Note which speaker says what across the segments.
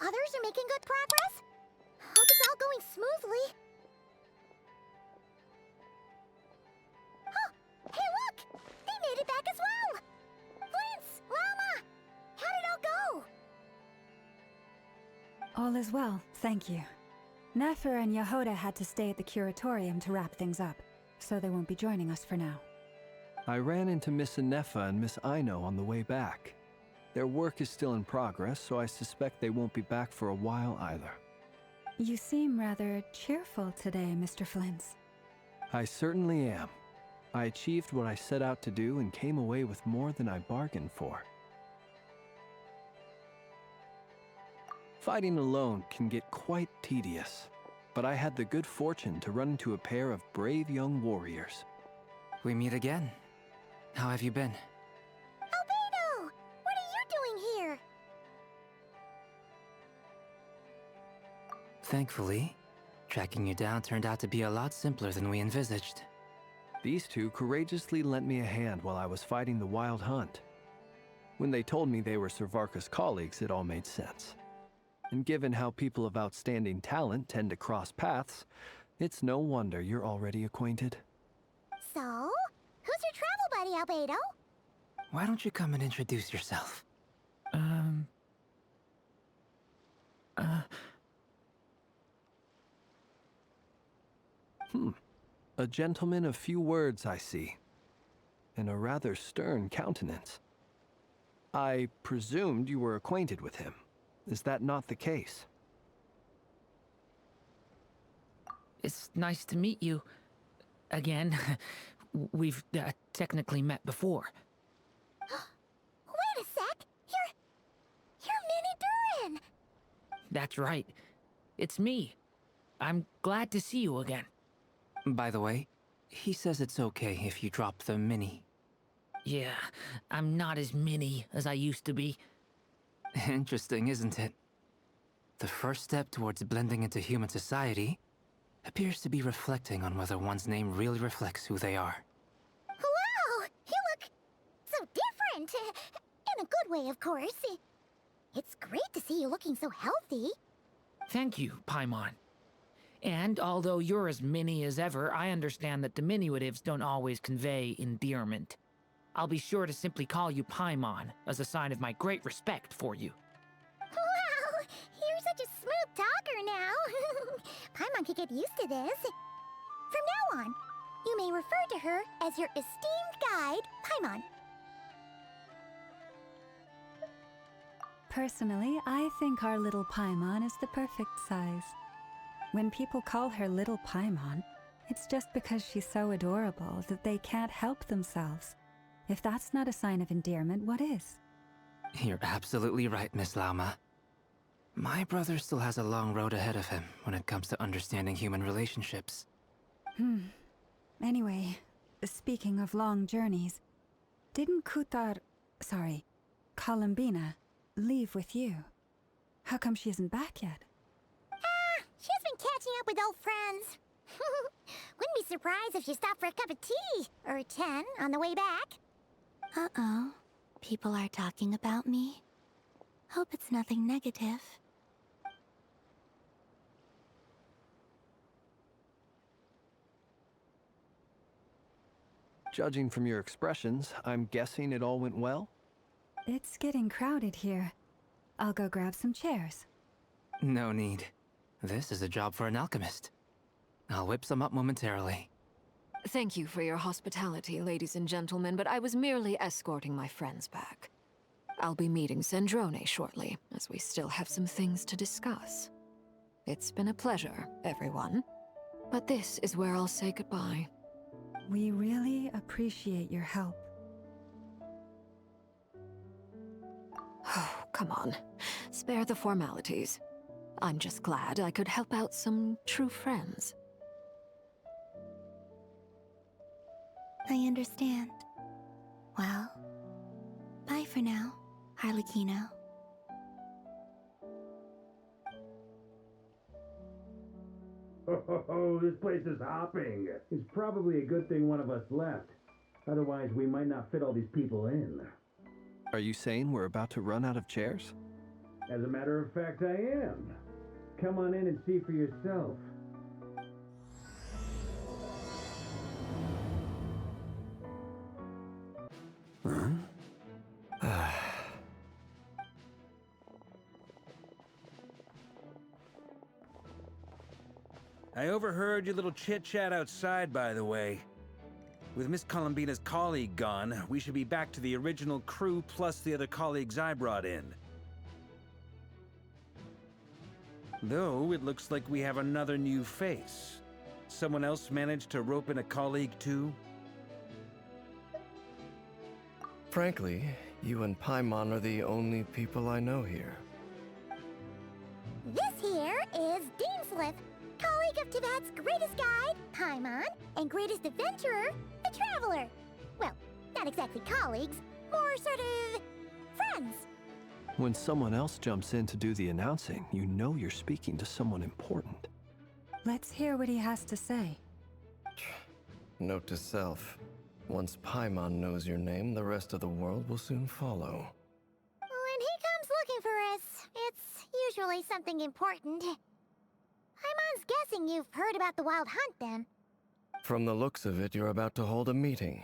Speaker 1: others are making good progress. Hope it's all going smoothly. Oh, hey look! They made it back as well! Flint's, Llama! How did it all go?
Speaker 2: All is well, thank you. Nefer and Yehuda had to stay at the curatorium to wrap things up, so they won't be joining us for now.
Speaker 3: I ran into Miss Anefa and Miss Aino on the way back. Their work is still in progress, so I suspect they won't be back for a while either.
Speaker 2: You seem rather cheerful today, Mr. Flint's.
Speaker 3: I certainly am. I achieved what I set out to do and came away with more than I bargained for. Fighting alone can get quite tedious, but I had the good fortune to run into a pair of brave young warriors.
Speaker 4: We meet again. How have you been?
Speaker 1: Albedo! What are you doing here?
Speaker 4: Thankfully, tracking you down turned out to be a lot simpler than we envisaged.
Speaker 3: These two courageously lent me a hand while I was fighting the wild hunt. When they told me they were Servarka's colleagues, it all made sense. And given how people of outstanding talent tend to cross paths, it's no wonder you're already acquainted.
Speaker 1: So, who's your travel buddy, Albedo?
Speaker 4: Why don't you come and introduce yourself?
Speaker 3: A gentleman of few words, I see. And a rather stern countenance. I presumed you were acquainted with him. Is that not the case?
Speaker 5: It's nice to meet you. Again. We've technically met before.
Speaker 1: Wait a sec! You're Minnie Durin!
Speaker 5: That's right. It's me. I'm glad to see you again.
Speaker 4: By the way, he says it's okay if you drop the mini.
Speaker 5: Yeah, I'm not as mini as I used to be.
Speaker 4: Interesting, isn't it? The first step towards blending into human society appears to be reflecting on whether one's name really reflects who they are.
Speaker 1: Wow! You look so different! In a good way, of course. It's great to see you looking so healthy.
Speaker 5: Thank you, Paimon. And although you're as mini as ever, I understand that diminutives don't always convey endearment. I'll be sure to simply call you Paimon as a sign of my great respect for you.
Speaker 1: Wow! You're such a smooth talker now. Paimon could get used to this. From now on, you may refer to her as your esteemed guide, Paimon.
Speaker 2: Personally, I think our little Paimon is the perfect size. When people call her Little Paimon, it's just because she's so adorable that they can't help themselves. If that's not a sign of endearment, what is?
Speaker 4: You're absolutely right, Miss Lauma. My brother still has a long road ahead of him when it comes to understanding human relationships.
Speaker 2: Anyway, speaking of long journeys, didn't Columbina, leave with you? How come she isn't back yet?
Speaker 1: She's been catching up with old friends. Wouldn't be surprised if she stopped for a cup of tea, or 10, on the way back. Uh-oh. People are talking about me. Hope it's nothing negative.
Speaker 3: Judging from your expressions, I'm guessing it all went well?
Speaker 2: It's getting crowded here. I'll go grab some chairs.
Speaker 4: No need. This is a job for an alchemist. I'll whip some up momentarily.
Speaker 6: Thank you for your hospitality, ladies and gentlemen, but I was merely escorting my friends back. I'll be meeting Zendrone shortly, as we still have some things to discuss. It's been a pleasure, everyone. But this is where I'll say goodbye.
Speaker 2: We really appreciate your help.
Speaker 6: Oh, come on. Spare the formalities. I'm just glad I could help out some true friends.
Speaker 1: I understand. Well, bye for now, Harlequino.
Speaker 7: Oh, this place is hopping. It's probably a good thing one of us left. Otherwise, we might not fit all these people in.
Speaker 3: Are you saying we're about to run out of chairs?
Speaker 7: As a matter of fact, I am. Come on in and see for yourself.
Speaker 8: I overheard your little chit-chat outside, by the way. With Miss Columbina's colleague gone, we should be back to the original crew plus the other colleagues I brought in. Though, it looks like we have another new face. Someone else managed to rope in a colleague too?
Speaker 9: Frankly, you and Paimon are the only people I know here.
Speaker 1: This here is Deansliff, colleague of Teyvat's greatest guide, Paimon, and greatest adventurer, the Traveler. Well, not exactly colleagues, more sort of friends.
Speaker 3: When someone else jumps in to do the announcing, you know you're speaking to someone important.
Speaker 2: Let's hear what he has to say.
Speaker 9: Note to self. Once Paimon knows your name, the rest of the world will soon follow.
Speaker 1: When he comes looking for us, it's usually something important. Paimon's guessing you've heard about the Wild Hunt, then.
Speaker 9: From the looks of it, you're about to hold a meeting.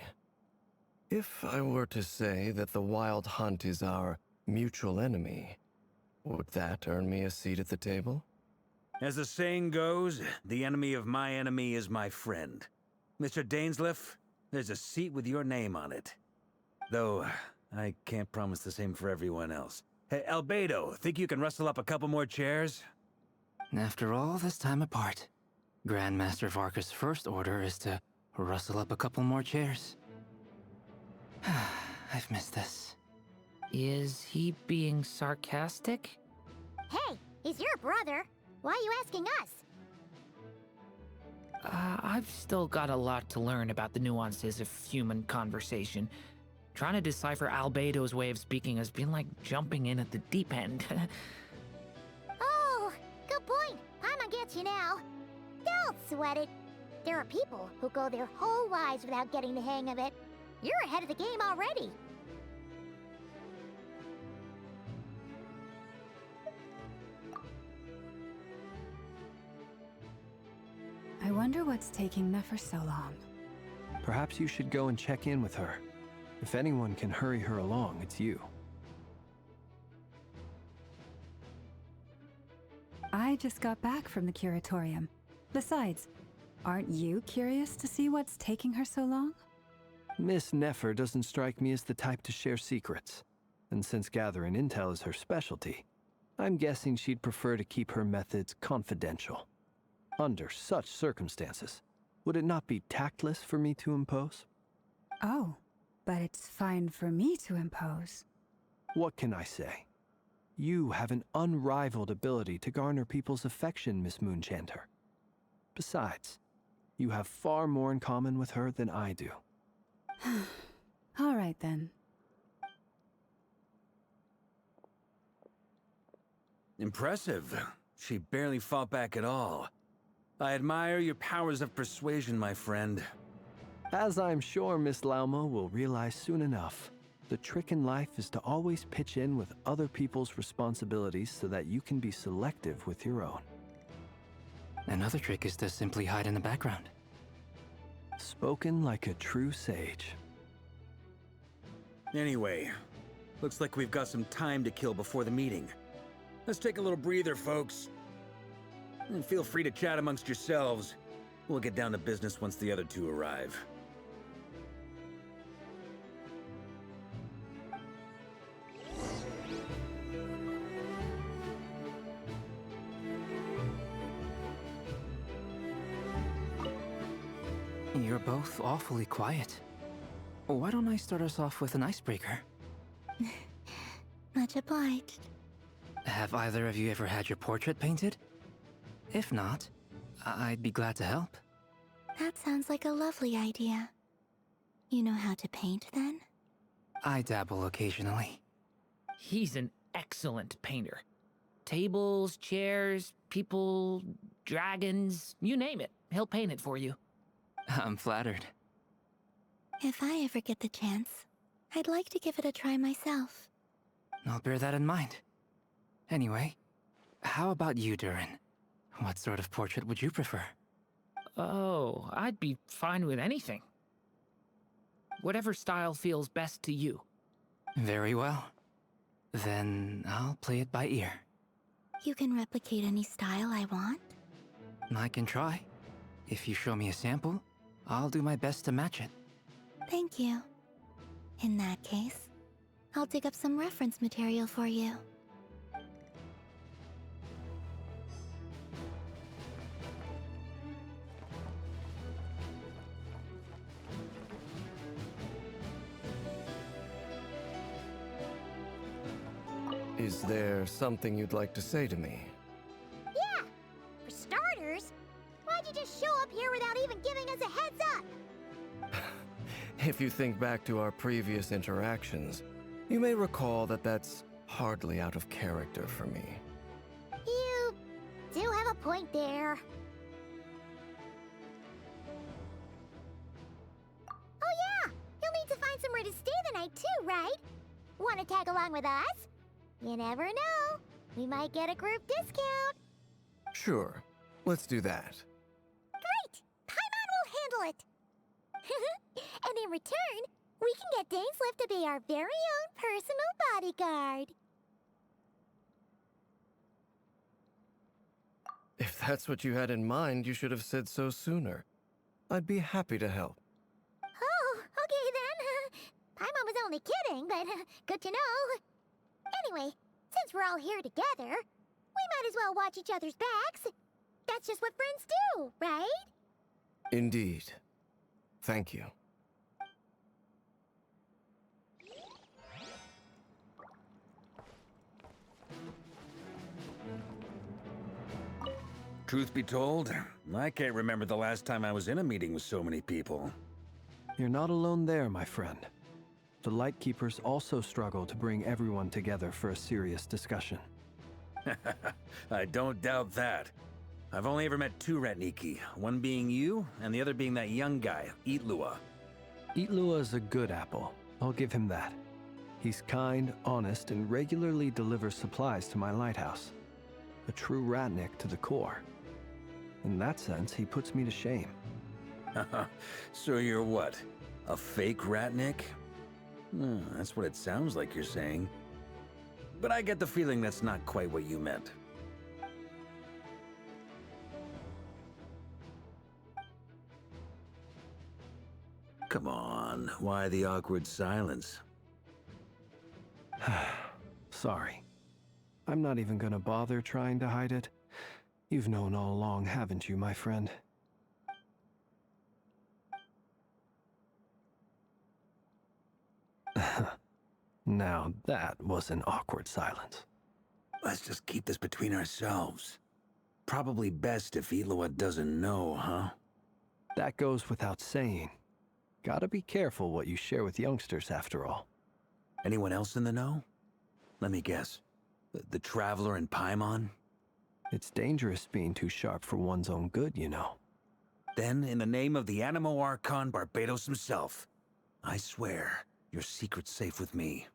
Speaker 9: If I were to say that the Wild Hunt is our mutual enemy, would that earn me a seat at the table?
Speaker 8: As the saying goes, the enemy of my enemy is my friend. Mr. Dainsliff, there's a seat with your name on it. Though, I can't promise the same for everyone else. Hey, Albedo, think you can rustle up a couple more chairs?
Speaker 4: After all this time apart, Grandmaster Varka's first order is to rustle up a couple more chairs. I've missed this.
Speaker 5: Is he being sarcastic?
Speaker 1: Hey, he's your brother. Why are you asking us?
Speaker 5: I've still got a lot to learn about the nuances of human conversation. Trying to decipher Albedo's way of speaking has been like jumping in at the deep end.
Speaker 1: Oh, good point. Paimon gets you now. Don't sweat it. There are people who go their whole lives without getting the hang of it. You're ahead of the game already.
Speaker 2: I wonder what's taking Nefer so long.
Speaker 3: Perhaps you should go and check in with her. If anyone can hurry her along, it's you.
Speaker 2: I just got back from the curatorium. Besides, aren't you curious to see what's taking her so long?
Speaker 3: Miss Nefer doesn't strike me as the type to share secrets. And since gathering intel is her specialty, I'm guessing she'd prefer to keep her methods confidential. Under such circumstances, would it not be tactless for me to impose?
Speaker 2: Oh, but it's fine for me to impose.
Speaker 3: What can I say? You have an unrivaled ability to garner people's affection, Miss Moonchanter. Besides, you have far more in common with her than I do.
Speaker 2: All right then.
Speaker 8: Impressive. She barely fought back at all. I admire your powers of persuasion, my friend.
Speaker 3: As I'm sure Miss Lauma will realize soon enough, the trick in life is to always pitch in with other people's responsibilities so that you can be selective with your own.
Speaker 4: Another trick is to simply hide in the background.
Speaker 3: Spoken like a true sage.
Speaker 8: Anyway, looks like we've got some time to kill before the meeting. Let's take a little breather, folks. And feel free to chat amongst yourselves. We'll get down to business once the other two arrive.
Speaker 4: You're both awfully quiet. Why don't I start us off with an icebreaker?
Speaker 1: Much obliged.
Speaker 4: Have either of you ever had your portrait painted? If not, I'd be glad to help.
Speaker 1: That sounds like a lovely idea. You know how to paint, then?
Speaker 4: I dabble occasionally.
Speaker 5: He's an excellent painter. Tables, chairs, people, dragons, you name it. He'll paint it for you.
Speaker 4: I'm flattered.
Speaker 1: If I ever get the chance, I'd like to give it a try myself.
Speaker 4: I'll bear that in mind. Anyway, how about you, Durin? What sort of portrait would you prefer?
Speaker 5: Oh, I'd be fine with anything. Whatever style feels best to you.
Speaker 4: Very well. Then I'll play it by ear.
Speaker 1: You can replicate any style I want?
Speaker 4: I can try. If you show me a sample, I'll do my best to match it.
Speaker 1: Thank you. In that case, I'll dig up some reference material for you.
Speaker 9: Is there something you'd like to say to me?
Speaker 1: Yeah! For starters, why'd you just show up here without even giving us a heads up?
Speaker 9: If you think back to our previous interactions, you may recall that that's hardly out of character for me.
Speaker 1: You do have a point there. Oh yeah! You'll need to find somewhere to stay the night too, right? Wanna tag along with us? You never know. We might get a group discount.
Speaker 9: Sure, let's do that.
Speaker 1: Great! Paimon will handle it! And in return, we can get Dainslift to be our very own personal bodyguard.
Speaker 9: If that's what you had in mind, you should have said so sooner. I'd be happy to help.
Speaker 1: Oh, okay then. Paimon was only kidding, but good to know. Anyway, since we're all here together, we might as well watch each other's backs. That's just what friends do, right?
Speaker 9: Indeed. Thank you.
Speaker 8: Truth be told, I can't remember the last time I was in a meeting with so many people.
Speaker 3: You're not alone there, my friend. The Lightkeepers also struggle to bring everyone together for a serious discussion.
Speaker 8: I don't doubt that. I've only ever met two Ratniki, one being you, and the other being that young guy, Itlua.
Speaker 3: Itlua is a good apple. I'll give him that. He's kind, honest, and regularly delivers supplies to my lighthouse. A true Ratnik to the core. In that sense, he puts me to shame.
Speaker 8: So you're what? A fake Ratnik? That's what it sounds like you're saying. But I get the feeling that's not quite what you meant. Come on, why the awkward silence?
Speaker 3: Sorry. I'm not even gonna bother trying to hide it. You've known all along, haven't you, my friend? Now that was an awkward silence.
Speaker 8: Let's just keep this between ourselves. Probably best if Itlua doesn't know, huh?
Speaker 3: That goes without saying. Gotta be careful what you share with youngsters, after all.
Speaker 8: Anyone else in the know? Let me guess. The Traveler and Paimon?
Speaker 3: It's dangerous being too sharp for one's own good, you know.
Speaker 8: Then, in the name of the Animo Archon Barbados himself, I swear, your secret's safe with me.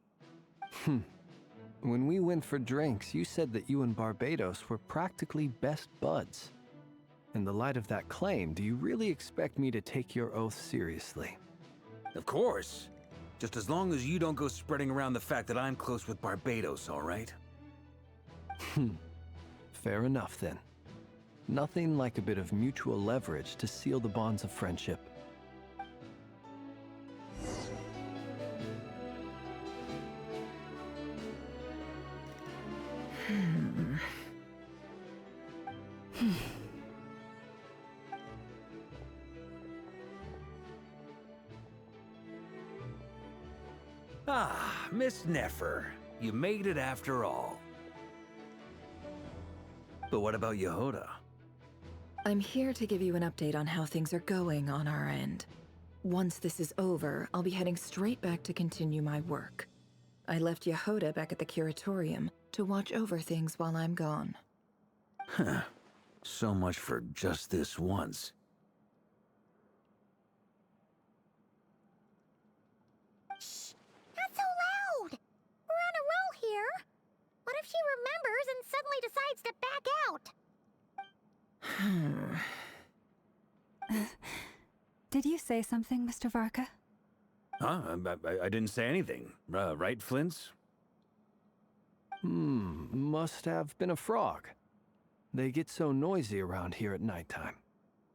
Speaker 3: When we went for drinks, you said that you and Barbados were practically best buds. In the light of that claim, do you really expect me to take your oath seriously?
Speaker 8: Of course. Just as long as you don't go spreading around the fact that I'm close with Barbados, all right?
Speaker 3: Fair enough, then. Nothing like a bit of mutual leverage to seal the bonds of friendship.
Speaker 8: Ah, Miss Nefer. You made it after all. But what about Yehoda?
Speaker 6: I'm here to give you an update on how things are going on our end. Once this is over, I'll be heading straight back to continue my work. I left Yehoda back at the Curatorium to watch over things while I'm gone.
Speaker 8: Huh. So much for just this once.
Speaker 1: Shh! Not so loud! We're on a roll here! What if she remembers and suddenly decides to back out?
Speaker 2: Did you say something, Mr. Varka?
Speaker 8: Huh? I didn't say anything. Right, Flints?
Speaker 3: Must have been a frog. They get so noisy around here at nighttime.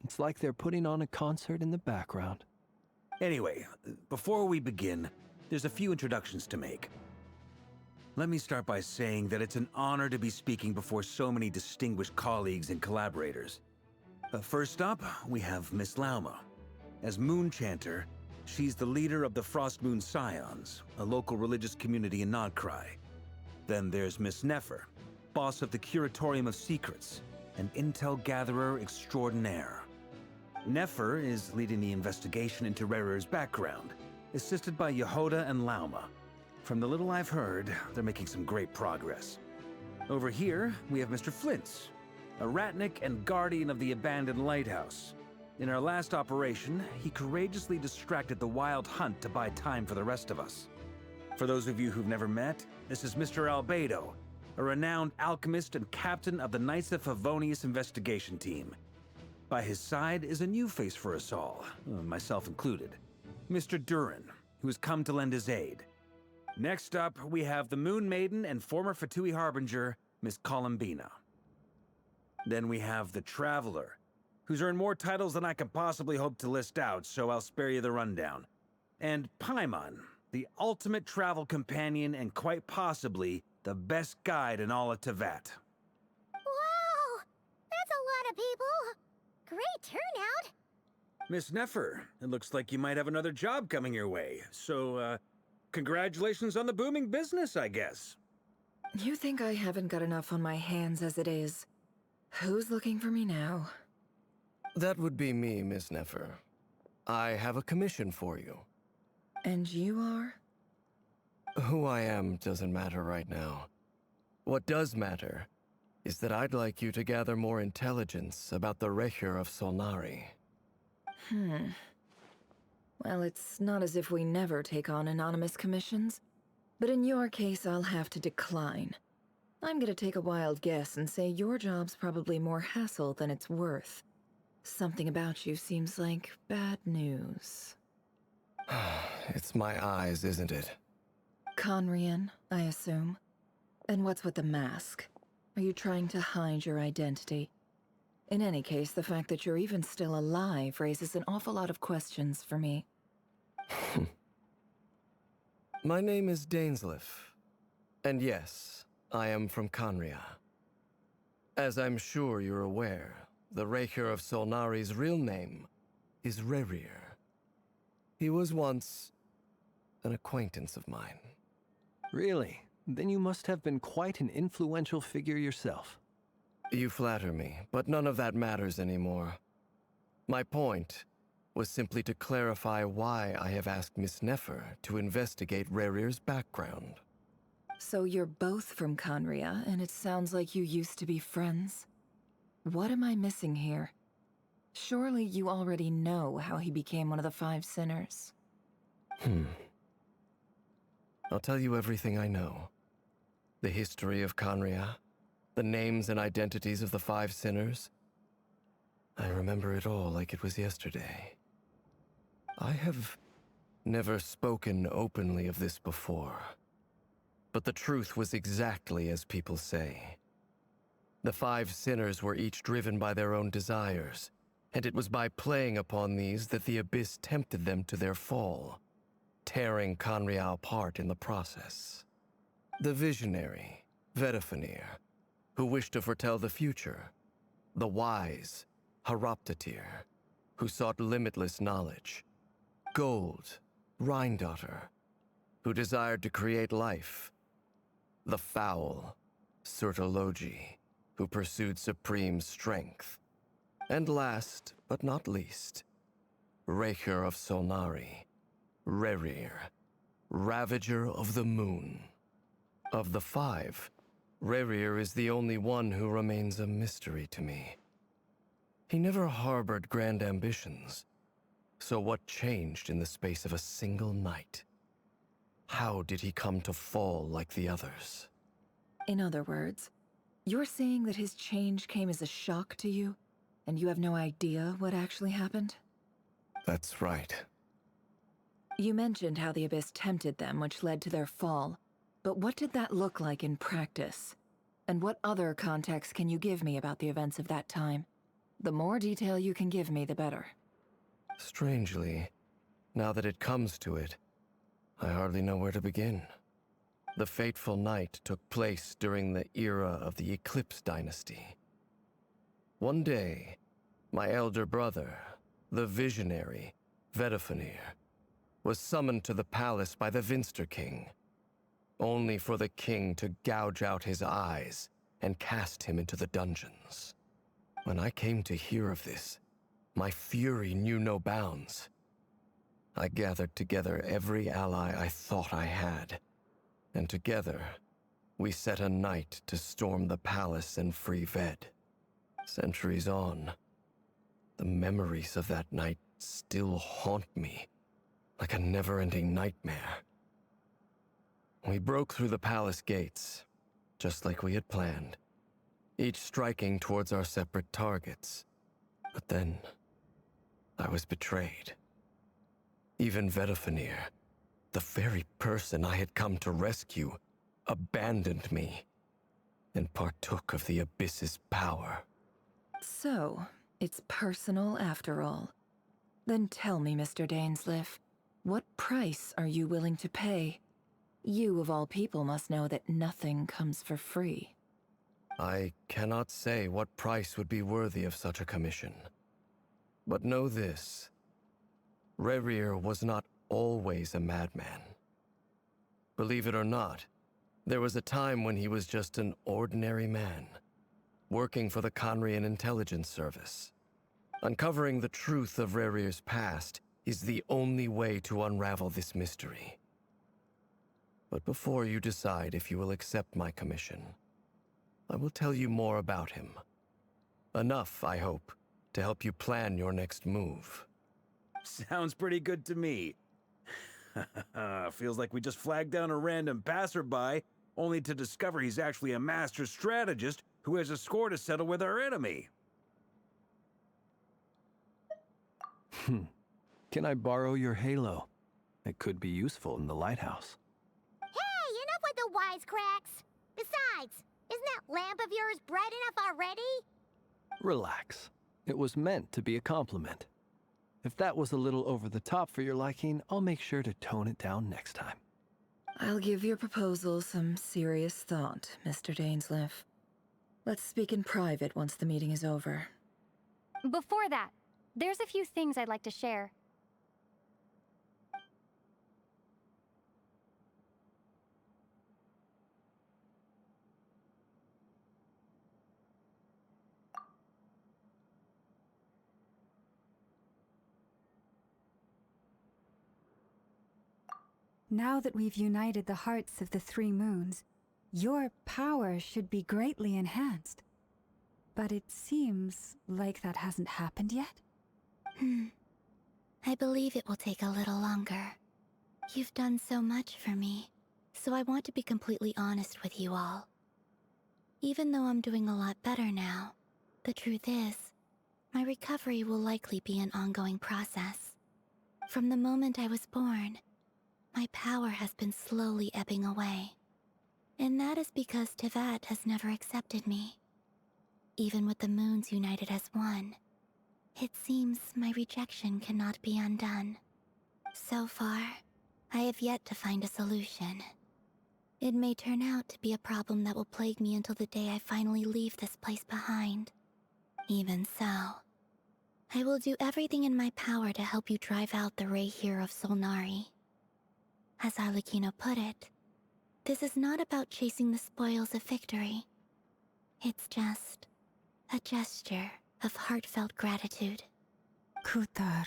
Speaker 3: It's like they're putting on a concert in the background.
Speaker 8: Anyway, before we begin, there's a few introductions to make. Let me start by saying that it's an honor to be speaking before so many distinguished colleagues and collaborators. First up, we have Miss Lauma. As Moon Chanter, she's the leader of the Frost Moon Scions, a local religious community in Nodcry. Then there's Miss Nefer, boss of the Curatorium of Secrets, an intel gatherer extraordinaire. Nefer is leading the investigation into Rerer's background, assisted by Yehoda and Lauma. From the little I've heard, they're making some great progress. Over here, we have Mr. Flints, a ratnik and guardian of the abandoned lighthouse. In our last operation, he courageously distracted the Wild Hunt to buy time for the rest of us. For those of you who've never met, this is Mr. Albedo, a renowned alchemist and captain of the Knights of Favonius investigation team. By his side is a new face for us all, myself included, Mr. Durin, who has come to lend his aid. Next up, we have the Moon Maiden and former Fatui Harbinger, Miss Columbina. Then we have the Traveler, who's earned more titles than I can possibly hope to list out, so I'll spare you the rundown. And Paimon, the ultimate travel companion and quite possibly the best guide in all of Teyvat.
Speaker 1: Wow! That's a lot of people! Great turnout!
Speaker 8: Miss Nefer, it looks like you might have another job coming your way, so, congratulations on the booming business, I guess.
Speaker 10: You think I haven't got enough on my hands as it is? Who's looking for me now?
Speaker 9: That would be me, Miss Nefer. I have a commission for you.
Speaker 10: And you are?
Speaker 9: Who I am doesn't matter right now. What does matter is that I'd like you to gather more intelligence about the Recher of Solnari.
Speaker 10: Well, it's not as if we never take on anonymous commissions. But in your case, I'll have to decline. I'm gonna take a wild guess and say your job's probably more hassle than it's worth. Something about you seems like bad news.
Speaker 9: It's my eyes, isn't it?
Speaker 10: Conrian, I assume. And what's with the mask? Are you trying to hide your identity? In any case, the fact that you're even still alive raises an awful lot of questions for me.
Speaker 9: My name is Dainsleif. And yes, I am from Conria. As I'm sure you're aware, the Recher of Solnari's real name is Rerir. He was once an acquaintance of mine.
Speaker 3: Really? Then you must have been quite an influential figure yourself.
Speaker 9: You flatter me, but none of that matters anymore. My point was simply to clarify why I have asked Miss Nefer to investigate Rerir's background.
Speaker 10: So you're both from Conria, and it sounds like you used to be friends? What am I missing here? Surely you already know how he became one of the Five Sinners.
Speaker 9: I'll tell you everything I know. The history of Conria, the names and identities of the Five Sinners. I remember it all like it was yesterday. I have never spoken openly of this before. But the truth was exactly as people say. The Five Sinners were each driven by their own desires, and it was by playing upon these that the Abyss tempted them to their fall, tearing Conria apart in the process. The visionary, Vedafinir, who wished to foretell the future. The wise, Haroptatir, who sought limitless knowledge. Gold, Rhindaughter, who desired to create life. The foul, Surtologi, who pursued supreme strength. And last, but not least, Recher of Solnari, Rerir, Ravager of the Moon. Of the five, Rerir is the only one who remains a mystery to me. He never harbored grand ambitions, so what changed in the space of a single night? How did he come to fall like the others?
Speaker 10: In other words, you're saying that his change came as a shock to you, and you have no idea what actually happened?
Speaker 9: That's right.
Speaker 10: You mentioned how the Abyss tempted them, which led to their fall. But what did that look like in practice? And what other context can you give me about the events of that time? The more detail you can give me, the better.
Speaker 9: Strangely, now that it comes to it, I hardly know where to begin. The fateful night took place during the era of the Eclipse Dynasty. One day, my elder brother, the visionary, Vedifenir, was summoned to the palace by the Vinster King, only for the king to gouge out his eyes and cast him into the dungeons. When I came to hear of this, my fury knew no bounds. I gathered together every ally I thought I had, and together, we set a night to storm the palace and free Ved. Centuries on, the memories of that night still haunt me like a never-ending nightmare. We broke through the palace gates, just like we had planned, each striking towards our separate targets. But then, I was betrayed. Even Vedifenir, the very person I had come to rescue, abandoned me and partook of the Abyss's power.
Speaker 10: So, it's personal after all. Then tell me, Mr. Dainsleif, what price are you willing to pay? You, of all people, must know that nothing comes for free.
Speaker 9: I cannot say what price would be worthy of such a commission. But know this. Rerir was not always a madman. Believe it or not, there was a time when he was just an ordinary man, working for the Conrian Intelligence Service. Uncovering the truth of Rerir's past is the only way to unravel this mystery. But before you decide if you will accept my commission, I will tell you more about him. Enough, I hope, to help you plan your next move.
Speaker 8: Sounds pretty good to me. Feels like we just flagged down a random passerby, only to discover he's actually a master strategist who has a score to settle with our enemy.
Speaker 3: Can I borrow your halo? It could be useful in the lighthouse.
Speaker 1: Hey, enough with the wisecracks! Besides, isn't that lamp of yours bright enough already?
Speaker 3: Relax. It was meant to be a compliment. If that was a little over the top for your liking, I'll make sure to tone it down next time.
Speaker 10: I'll give your proposal some serious thought, Mr. Dainsleif. Let's speak in private once the meeting is over.
Speaker 11: Before that, there's a few things I'd like to share.
Speaker 2: Now that we've united the hearts of the three moons, your power should be greatly enhanced. But it seems like that hasn't happened yet?
Speaker 1: I believe it will take a little longer. You've done so much for me, so I want to be completely honest with you all. Even though I'm doing a lot better now, the truth is, my recovery will likely be an ongoing process. From the moment I was born, my power has been slowly ebbing away. And that is because Teyvat has never accepted me. Even with the moons united as one, it seems my rejection cannot be undone. So far, I have yet to find a solution. It may turn out to be a problem that will plague me until the day I finally leave this place behind. Even so, I will do everything in my power to help you drive out the Ray here of Solnari. As Arlecchino put it, this is not about chasing the spoils of victory. It's just a gesture of heartfelt gratitude.
Speaker 2: Kutar.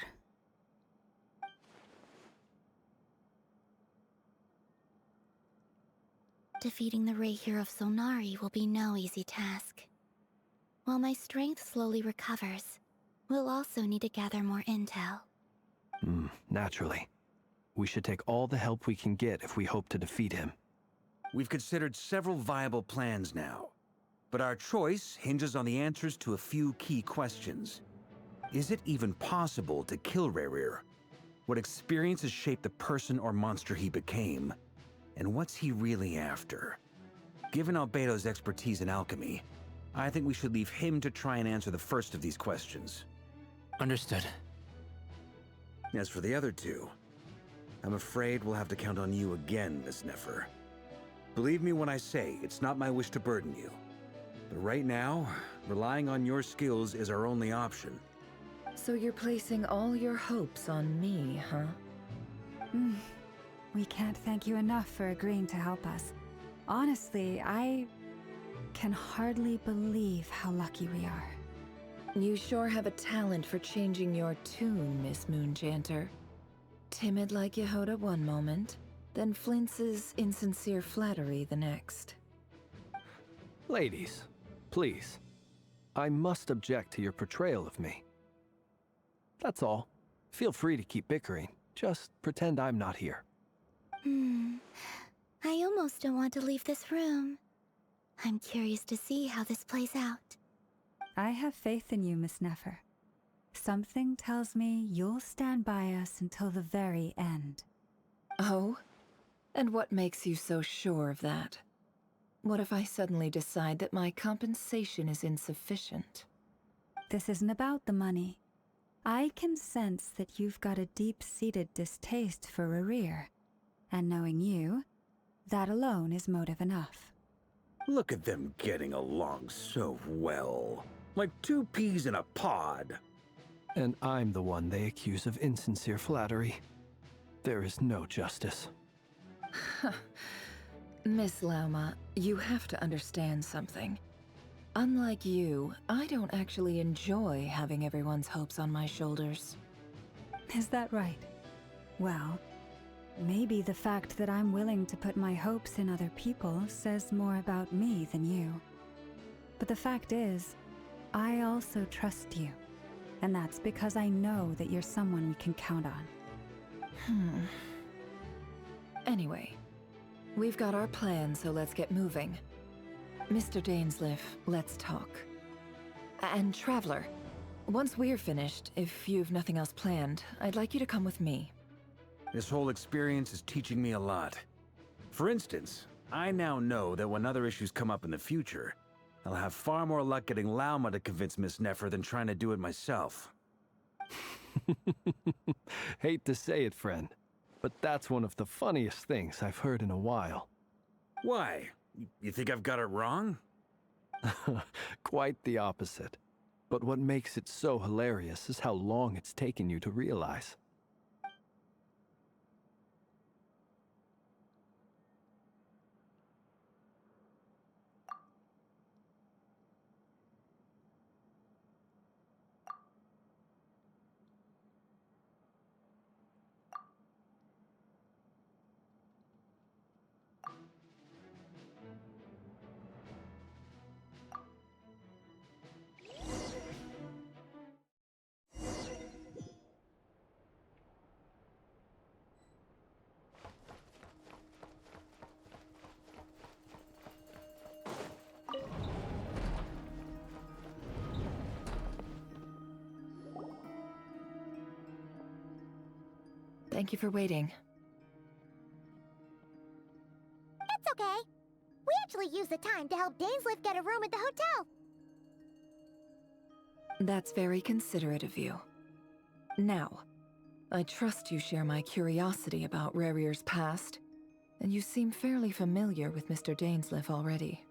Speaker 1: Defeating the Ray here of Solnari will be no easy task. While my strength slowly recovers, we'll also need to gather more intel.
Speaker 3: Naturally. We should take all the help we can get if we hope to defeat him.
Speaker 8: We've considered several viable plans now, but our choice hinges on the answers to a few key questions. Is it even possible to kill Rerir? What experiences shaped the person or monster he became? And what's he really after? Given Albedo's expertise in alchemy, I think we should leave him to try and answer the first of these questions.
Speaker 4: Understood.
Speaker 8: As for the other two, I'm afraid we'll have to count on you again, Miss Nefer. Believe me when I say it's not my wish to burden you. But right now, relying on your skills is our only option.
Speaker 10: So you're placing all your hopes on me, huh?
Speaker 2: We can't thank you enough for agreeing to help us. Honestly, I can hardly believe how lucky we are.
Speaker 10: You sure have a talent for changing your tune, Miss Moonchanter. Timid like Yehoda one moment, then flinches insincere flattery the next.
Speaker 3: Ladies, please. I must object to your portrayal of me. That's all. Feel free to keep bickering. Just pretend I'm not here.
Speaker 1: I almost don't want to leave this room. I'm curious to see how this plays out.
Speaker 2: I have faith in you, Miss Nefer. Something tells me you'll stand by us until the very end.
Speaker 10: Oh? And what makes you so sure of that? What if I suddenly decide that my compensation is insufficient?
Speaker 2: This isn't about the money. I can sense that you've got a deep-seated distaste for Rerir. And knowing you, that alone is motive enough.
Speaker 8: Look at them getting along so well. Like two peas in a pod.
Speaker 3: And I'm the one they accuse of insincere flattery. There is no justice.
Speaker 10: Miss Lauma, you have to understand something. Unlike you, I don't actually enjoy having everyone's hopes on my shoulders.
Speaker 2: Is that right? Well, maybe the fact that I'm willing to put my hopes in other people says more about me than you. But the fact is, I also trust you. And that's because I know that you're someone we can count on.
Speaker 10: Anyway, we've got our plan, so let's get moving. Mr. Dainsleif, let's talk. And Traveler, once we're finished, if you've nothing else planned, I'd like you to come with me.
Speaker 8: This whole experience is teaching me a lot. For instance, I now know that when other issues come up in the future, I'll have far more luck getting Lauma to convince Miss Nefer than trying to do it myself.
Speaker 3: Hate to say it, friend, but that's one of the funniest things I've heard in a while.
Speaker 8: Why? You think I've got it wrong?
Speaker 3: Quite the opposite. But what makes it so hilarious is how long it's taken you to realize.
Speaker 10: Thank you for waiting.
Speaker 1: It's okay. We actually used the time to help Dainsleif get a room at the hotel.
Speaker 10: That's very considerate of you. Now, I trust you share my curiosity about Rerir's past, and you seem fairly familiar with Mr. Dainsleif already.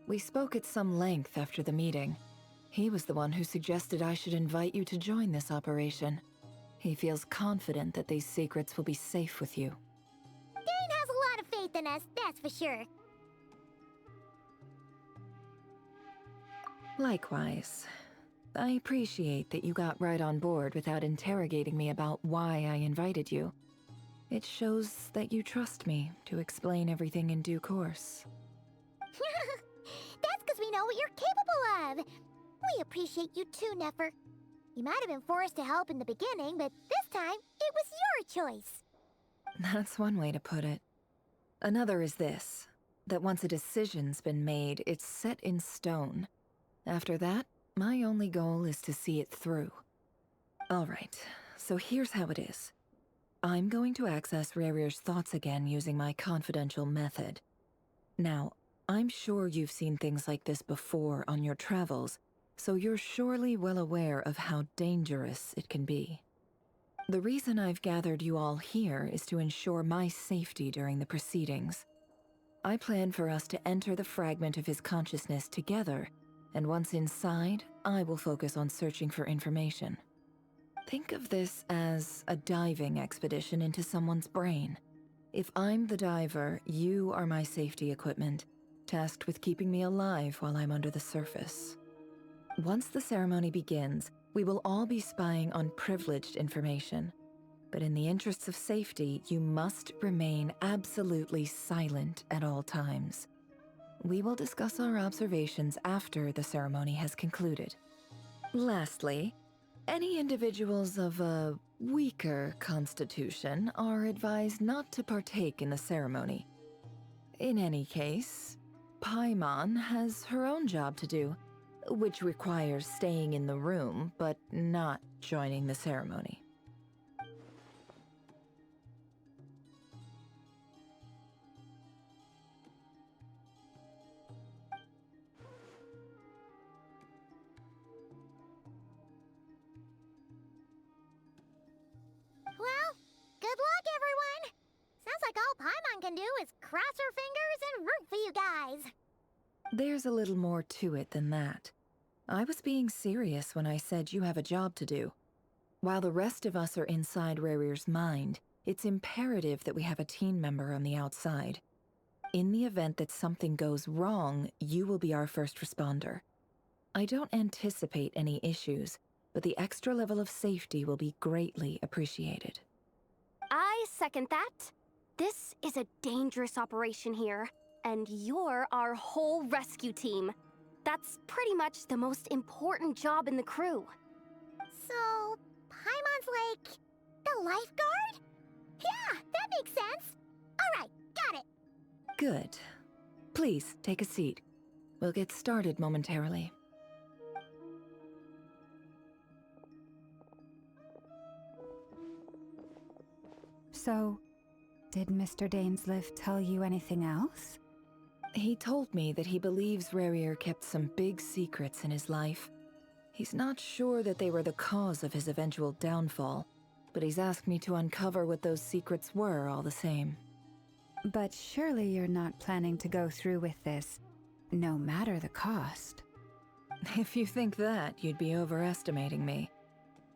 Speaker 10: We spoke at some length after the meeting. He was the one who suggested I should invite you to join this operation. He feels confident that these secrets will be safe with you.
Speaker 1: Dane has a lot of faith in us, that's for sure.
Speaker 10: Likewise. I appreciate that you got right on board without interrogating me about why I invited you. It shows that you trust me to explain everything in due course.
Speaker 1: That's because we know what you're capable of. We appreciate you too, Nefer. You might have been forced to help in the beginning, but this time, it was your choice.
Speaker 10: That's one way to put it. Another is this, that once a decision's been made, it's set in stone. After that, my only goal is to see it through. Alright, so here's how it is. I'm going to access Rarir's thoughts again using my confidential method. Now, I'm sure you've seen things like this before on your travels, so you're surely well aware of how dangerous it can be. The reason I've gathered you all here is to ensure my safety during the proceedings. I plan for us to enter the fragment of his consciousness together, and once inside, I will focus on searching for information. Think of this as a diving expedition into someone's brain. If I'm the diver, you are my safety equipment, tasked with keeping me alive while I'm under the surface. Once the ceremony begins, we will all be spying on privileged information. But in the interests of safety, you must remain absolutely silent at all times. We will discuss our observations after the ceremony has concluded. Lastly, any individuals of a weaker constitution are advised not to partake in the ceremony. In any case, Paimon has her own job to do, which requires staying in the room but not joining the ceremony.
Speaker 1: Well, good luck, everyone! Sounds like all Paimon can do is cross her fingers and root for you guys.
Speaker 10: There's a little more to it than that. I was being serious when I said you have a job to do. While the rest of us are inside Rarir's mind, it's imperative that we have a team member on the outside. In the event that something goes wrong, you will be our first responder. I don't anticipate any issues, but the extra level of safety will be greatly appreciated.
Speaker 11: I second that. This is a dangerous operation here, and you're our whole rescue team. That's pretty much the most important job in the crew.
Speaker 1: So, Paimon's like the lifeguard? Yeah, that makes sense. Alright, got it.
Speaker 10: Good. Please, take a seat. We'll get started momentarily.
Speaker 2: So, did Mr. Dainsleif tell you anything else?
Speaker 10: He told me that he believes Rarir kept some big secrets in his life. He's not sure that they were the cause of his eventual downfall, but he's asked me to uncover what those secrets were all the same.
Speaker 2: But surely you're not planning to go through with this, no matter the cost.
Speaker 10: If you think that, you'd be overestimating me.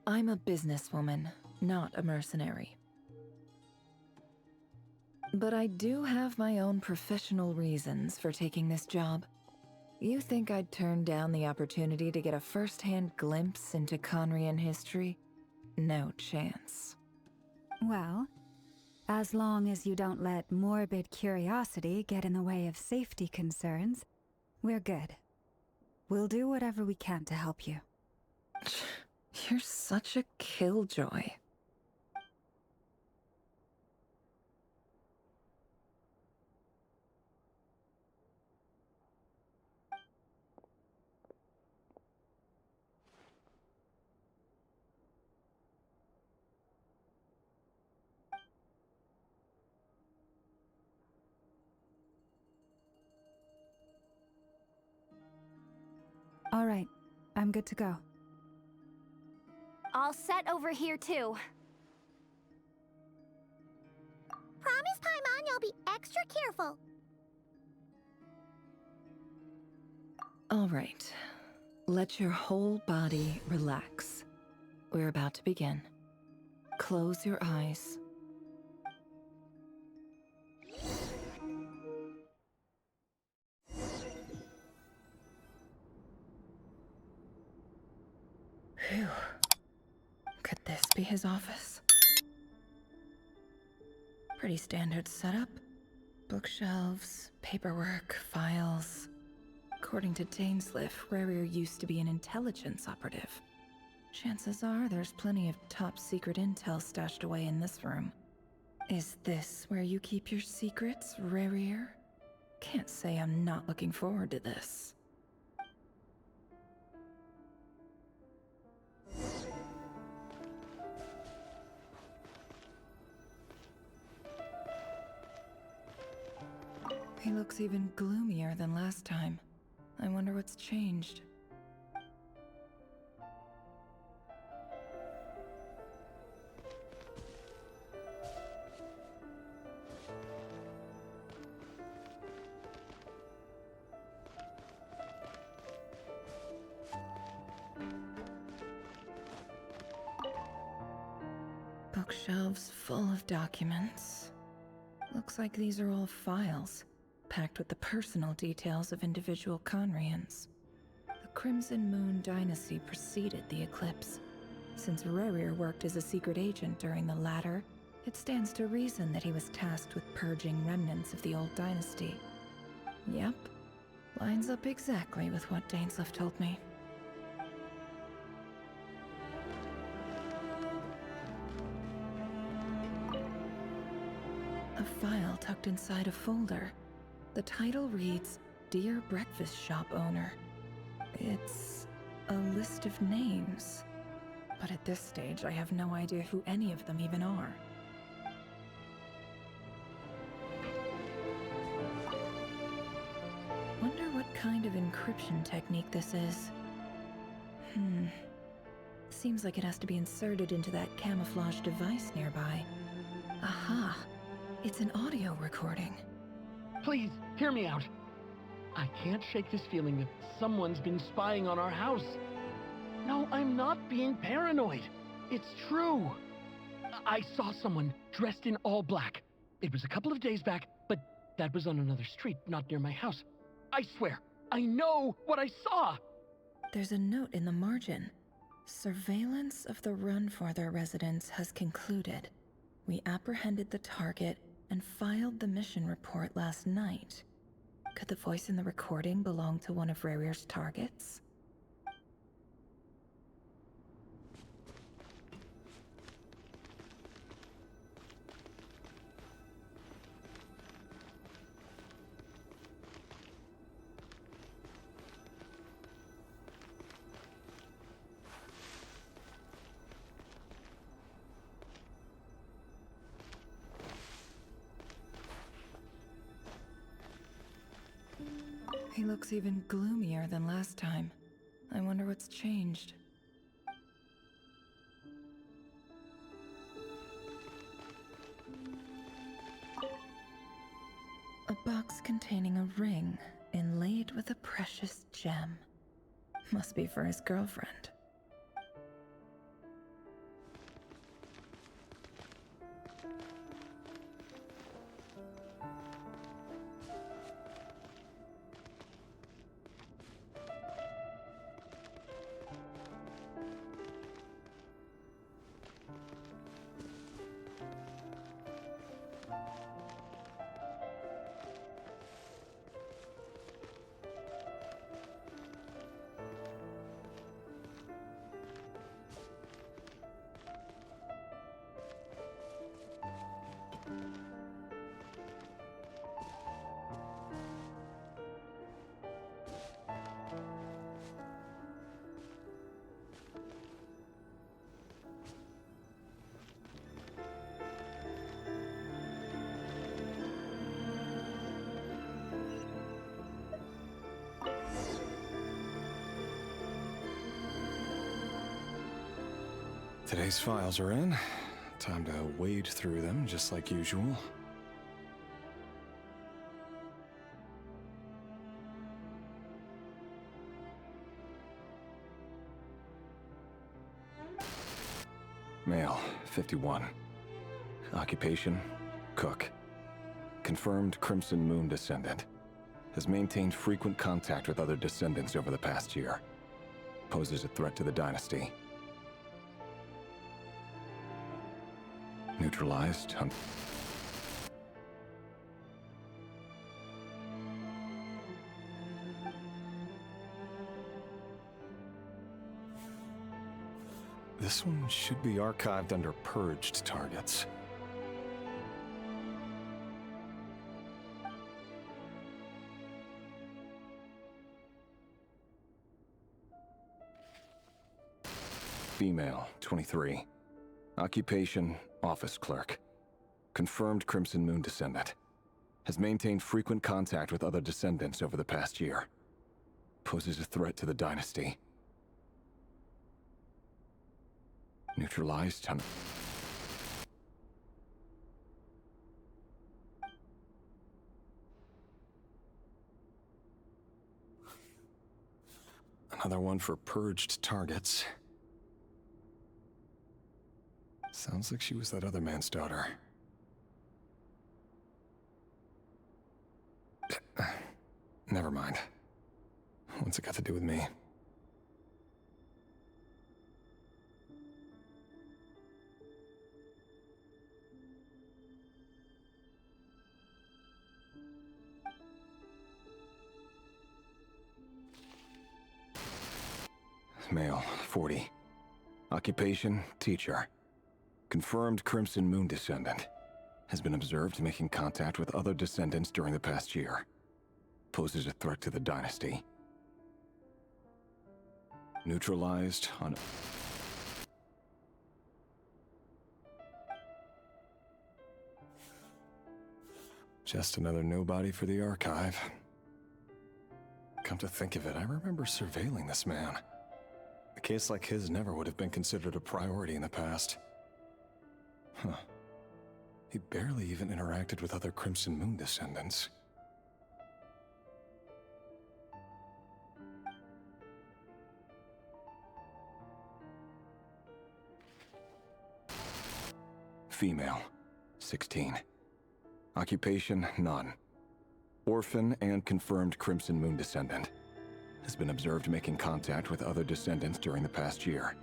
Speaker 10: I'm a businesswoman, not a mercenary. But I do have my own professional reasons for taking this job. You think I'd turn down the opportunity to get a first-hand glimpse into Conrian history? No chance.
Speaker 2: Well, as long as you don't let morbid curiosity get in the way of safety concerns, we're good. We'll do whatever we can to help you.
Speaker 10: You're such a killjoy.
Speaker 2: All right, I'm good to go.
Speaker 11: All set over here, too.
Speaker 1: Promise, Paimon, you'll be extra careful.
Speaker 10: All right. Let your whole body relax. We're about to begin. Close your eyes. Phew. Could this be his office? Pretty standard setup. Bookshelves, paperwork, files. According to Dainsleif, Rarir used to be an intelligence operative. Chances are there's plenty of top secret intel stashed away in this room. Is this where you keep your secrets, Rarier? Can't say I'm not looking forward to this. He looks even gloomier than last time. I wonder what's changed. Bookshelves full of documents. Looks like these are all files, packed with the personal details of individual Conrians. The Crimson Moon dynasty preceded the eclipse. Since Rarier worked as a secret agent during the latter, it stands to reason that he was tasked with purging remnants of the old dynasty. Yep, lines up exactly with what Dainsleif told me. A file tucked inside a folder. The title reads, Dear Breakfast Shop Owner. It's a list of names. But at this stage, I have no idea who any of them even are. Wonder what kind of encryption technique this is. Seems like it has to be inserted into that camouflage device nearby. Aha! It's an audio recording.
Speaker 12: Please, hear me out. I can't shake this feeling that someone's been spying on our house. No, I'm not being paranoid. It's true. I saw someone dressed in all black. It was a couple of days back, but that was on another street, not near my house. I swear, I know what I saw!
Speaker 10: There's a note in the margin. Surveillance of the Runforther residence has concluded. We apprehended the target and filed the mission report last night. Could the voice in the recording belong to one of Rarier's targets? He looks even gloomier than last time. I wonder what's changed. A box containing a ring inlaid with a precious gem. Must be for his girlfriend.
Speaker 13: Today's files are in. Time to wade through them, just like usual. Male, 51. Occupation, cook. Confirmed Crimson Moon descendant. Has maintained frequent contact with other descendants over the past year. Poses a threat to the dynasty. Neutralized. This one should be archived under purged targets. Female, 23. Occupation, office clerk. Confirmed Crimson Moon descendant. Has maintained frequent contact with other descendants over the past year. Poses a threat to the dynasty. Neutralized on... Another one for purged targets. Sounds like she was that other man's daughter. Never mind. What's it got to do with me? Male, 40. Occupation, teacher. Confirmed Crimson Moon descendant. Has been observed making contact with other descendants during the past year. Poses a threat to the dynasty. Neutralized on... Just another nobody for the archive. Come to think of it, I remember surveilling this man. A case like his never would have been considered a priority in the past. Huh. He barely even interacted with other Crimson Moon descendants. Female, 16. Occupation, none. Orphan and confirmed Crimson Moon descendant. Has been observed making contact with other descendants during the past year.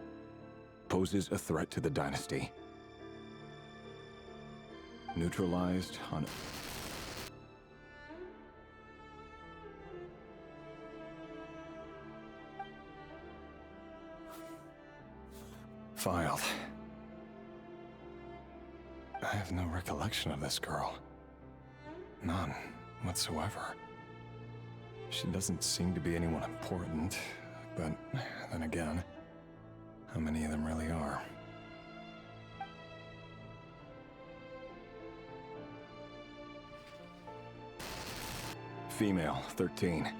Speaker 13: Poses a threat to the dynasty. Neutralized on... Filed. I have no recollection of this girl. None whatsoever. She doesn't seem to be anyone important, but then again, how many of them really are? Female, 13.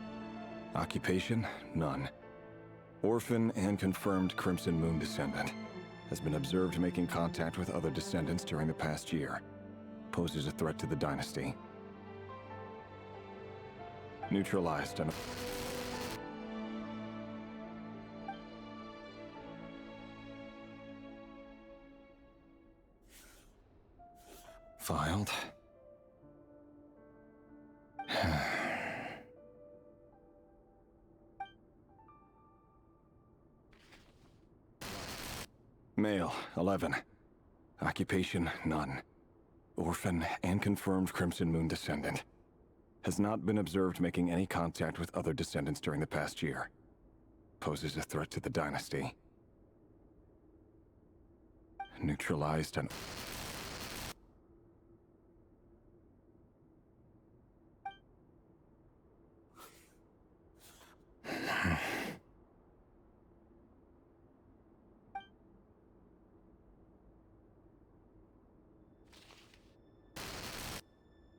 Speaker 13: Occupation, none. Orphan and confirmed Crimson Moon descendant. Has been observed making contact with other descendants during the past year. Poses a threat to the dynasty. Neutralized on... Filed. Male, 11. Occupation, none. Orphan and confirmed Crimson Moon descendant. Has not been observed making any contact with other descendants during the past year. Poses a threat to the dynasty. Neutralized on...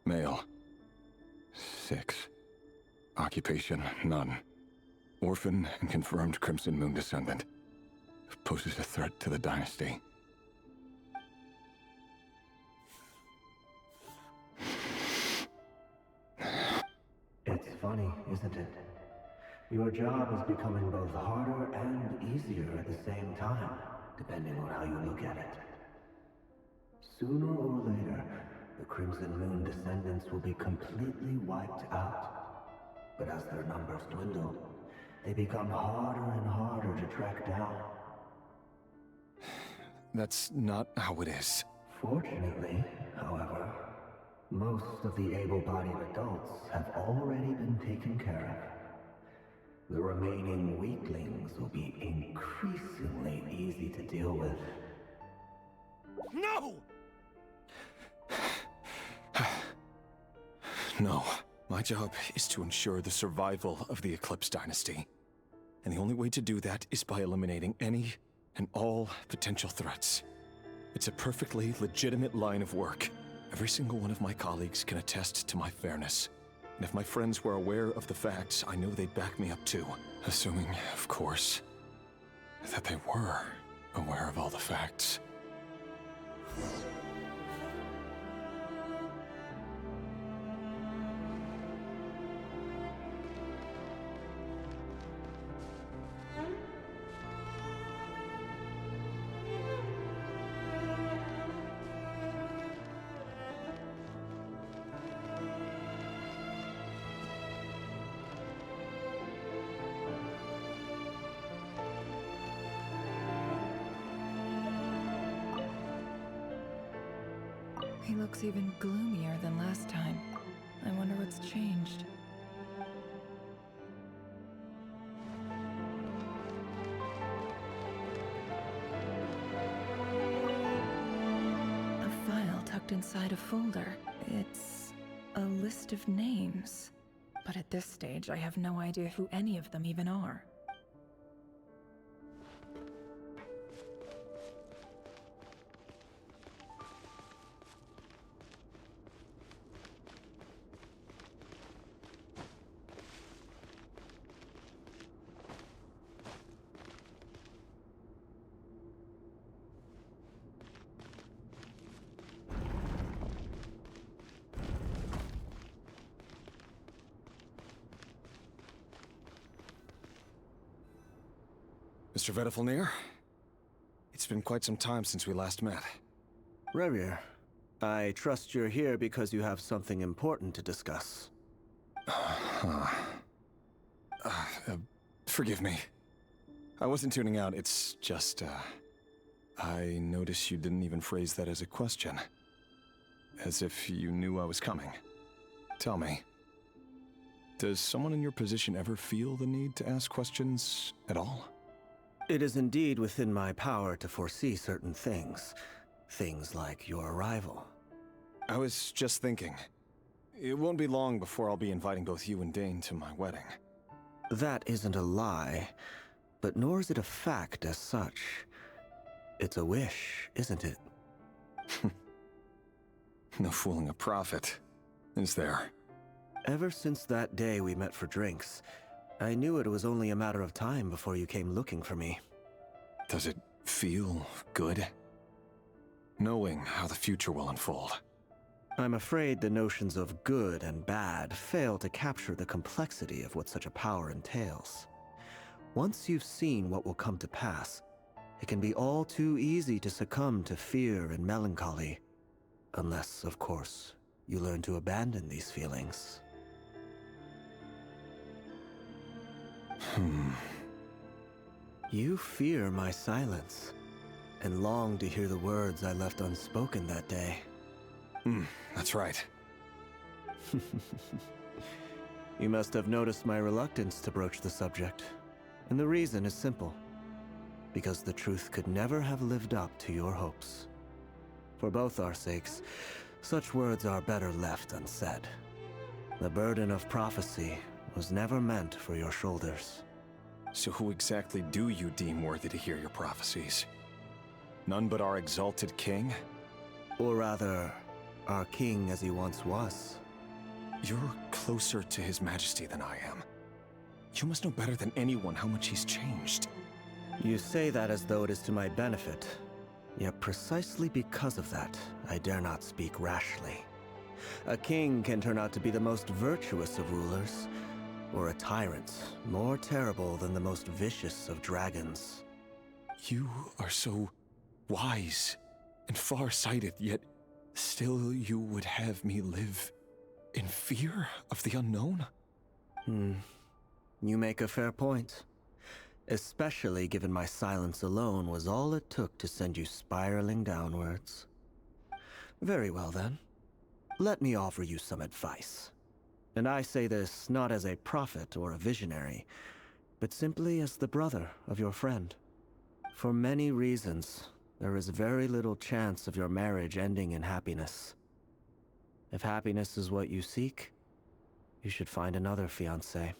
Speaker 13: Male. 6. Occupation, none. Orphan and confirmed Crimson Moon descendant. Poses a threat to the dynasty.
Speaker 7: It's funny, isn't it? Your job is becoming both harder and easier at the same time, depending on how you look at it. Sooner or later, the Crimson Moon descendants will be completely wiped out. But as their numbers dwindle, they become harder and harder to track down.
Speaker 13: That's not how it is.
Speaker 7: Fortunately, however, most of the able-bodied adults have already been taken care of. The remaining weaklings will be increasingly easy to deal with.
Speaker 13: No! No. My job is to ensure the survival of the Eclipse Dynasty. And the only way to do that is by eliminating any and all potential threats. It's a perfectly legitimate line of work. Every single one of my colleagues can attest to my fairness. And if my friends were aware of the facts, I know they'd back me up too. Assuming, of course, that they were aware of all the facts.
Speaker 10: He looks even gloomier than last time. I wonder what's changed. A file tucked inside a folder. It's a list of names. But at this stage, I have no idea who any of them even are.
Speaker 13: Mr. Vedifalnir? It's been quite some time since we last met.
Speaker 7: Rerir, I trust you're here because you have something important to discuss.
Speaker 13: Forgive me. I wasn't tuning out, it's just, I noticed you didn't even phrase that as a question. As if you knew I was coming. Tell me, does someone in your position ever feel the need to ask questions at all?
Speaker 7: It is indeed within my power to foresee certain things. Things like your arrival.
Speaker 13: I was just thinking. It won't be long before I'll be inviting both you and Dane to my wedding.
Speaker 7: That isn't a lie, but nor is it a fact as such. It's a wish, isn't it?
Speaker 13: No fooling a prophet, is there?
Speaker 7: Ever since that day we met for drinks, I knew it was only a matter of time before you came looking for me.
Speaker 13: Does it feel good? Knowing how the future will unfold.
Speaker 7: I'm afraid the notions of good and bad fail to capture the complexity of what such a power entails. Once you've seen what will come to pass, it can be all too easy to succumb to fear and melancholy. Unless, of course, you learn to abandon these feelings. You fear my silence, and long to hear the words I left unspoken that day.
Speaker 13: That's right.
Speaker 7: You must have noticed my reluctance to broach the subject. And the reason is simple. Because the truth could never have lived up to your hopes. For both our sakes, such words are better left unsaid. The burden of prophecy was never meant for your shoulders.
Speaker 13: So who exactly do you deem worthy to hear your prophecies? None but our exalted king?
Speaker 7: Or rather, our king as he once was.
Speaker 13: You're closer to his majesty than I am. You must know better than anyone how much he's changed.
Speaker 7: You say that as though it is to my benefit. Yet precisely because of that, I dare not speak rashly. A king can turn out to be the most virtuous of rulers, or a tyrant more terrible than the most vicious of dragons.
Speaker 13: You are so wise and far-sighted, yet still you would have me live in fear of the unknown?
Speaker 7: You make a fair point. Especially given my silence alone was all it took to send you spiraling downwards. Very well then. Let me offer you some advice. And I say this not as a prophet or a visionary, but simply as the brother of your friend. For many reasons, there is very little chance of your marriage ending in happiness. If happiness is what you seek, you should find another fiancé.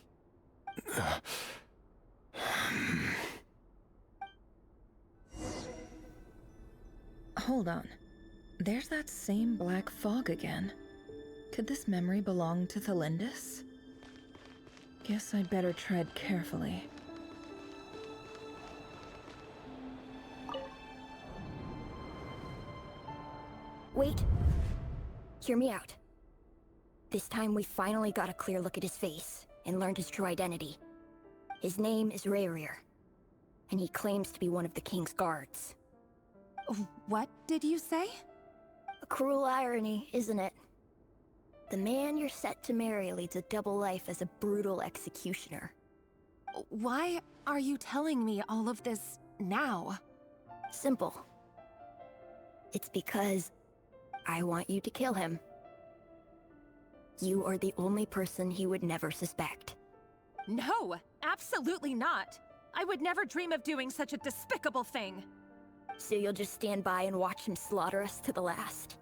Speaker 10: Hold on. There's that same black fog again. Could this memory belong to Thelindis? Guess I'd better tread carefully.
Speaker 1: Wait. Hear me out. This time we finally got a clear look at his face and learned his true identity. His name is Rayrir, and he claims to be one of the king's guards.
Speaker 14: What did you say?
Speaker 1: A cruel irony, isn't it? The man you're set to marry leads a double life as a brutal executioner.
Speaker 14: Why are you telling me all of this now?
Speaker 1: Simple. It's because I want you to kill him. You are the only person he would never suspect.
Speaker 14: No, absolutely not. I would never dream of doing such a despicable thing.
Speaker 1: So you'll just stand by and watch him slaughter us to the last?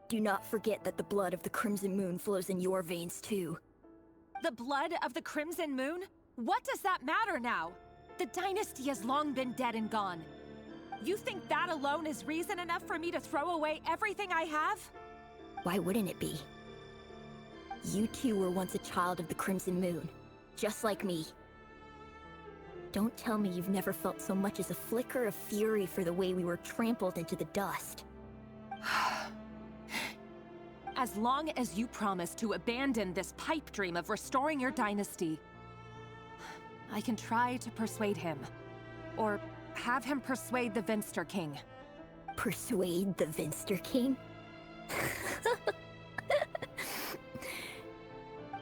Speaker 1: Do not forget that the blood of the Crimson Moon flows in your veins too.
Speaker 14: The blood of the Crimson Moon? What does that matter now? The dynasty has long been dead and gone. You think that alone is reason enough for me to throw away everything I have?
Speaker 1: Why wouldn't it be? You two were once a child of the Crimson Moon, just like me. Don't tell me you've never felt so much as a flicker of fury for the way we were trampled into the dust.
Speaker 14: As long as you promise to abandon this pipe dream of restoring your dynasty, I can try to persuade him. Or have him persuade the Vinster King.
Speaker 1: Persuade the Vinster King?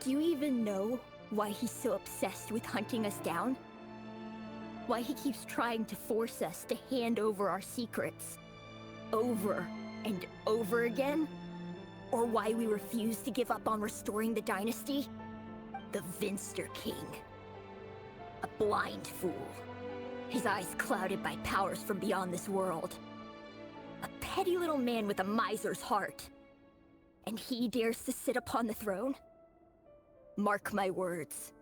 Speaker 1: Do you even know why he's so obsessed with hunting us down? Why he keeps trying to force us to hand over our secrets over and over again? Or why we refuse to give up on restoring the dynasty? The Vinster King. A blind fool. His eyes clouded by powers from beyond this world. A petty little man with a miser's heart. And he dares to sit upon the throne? Mark my words.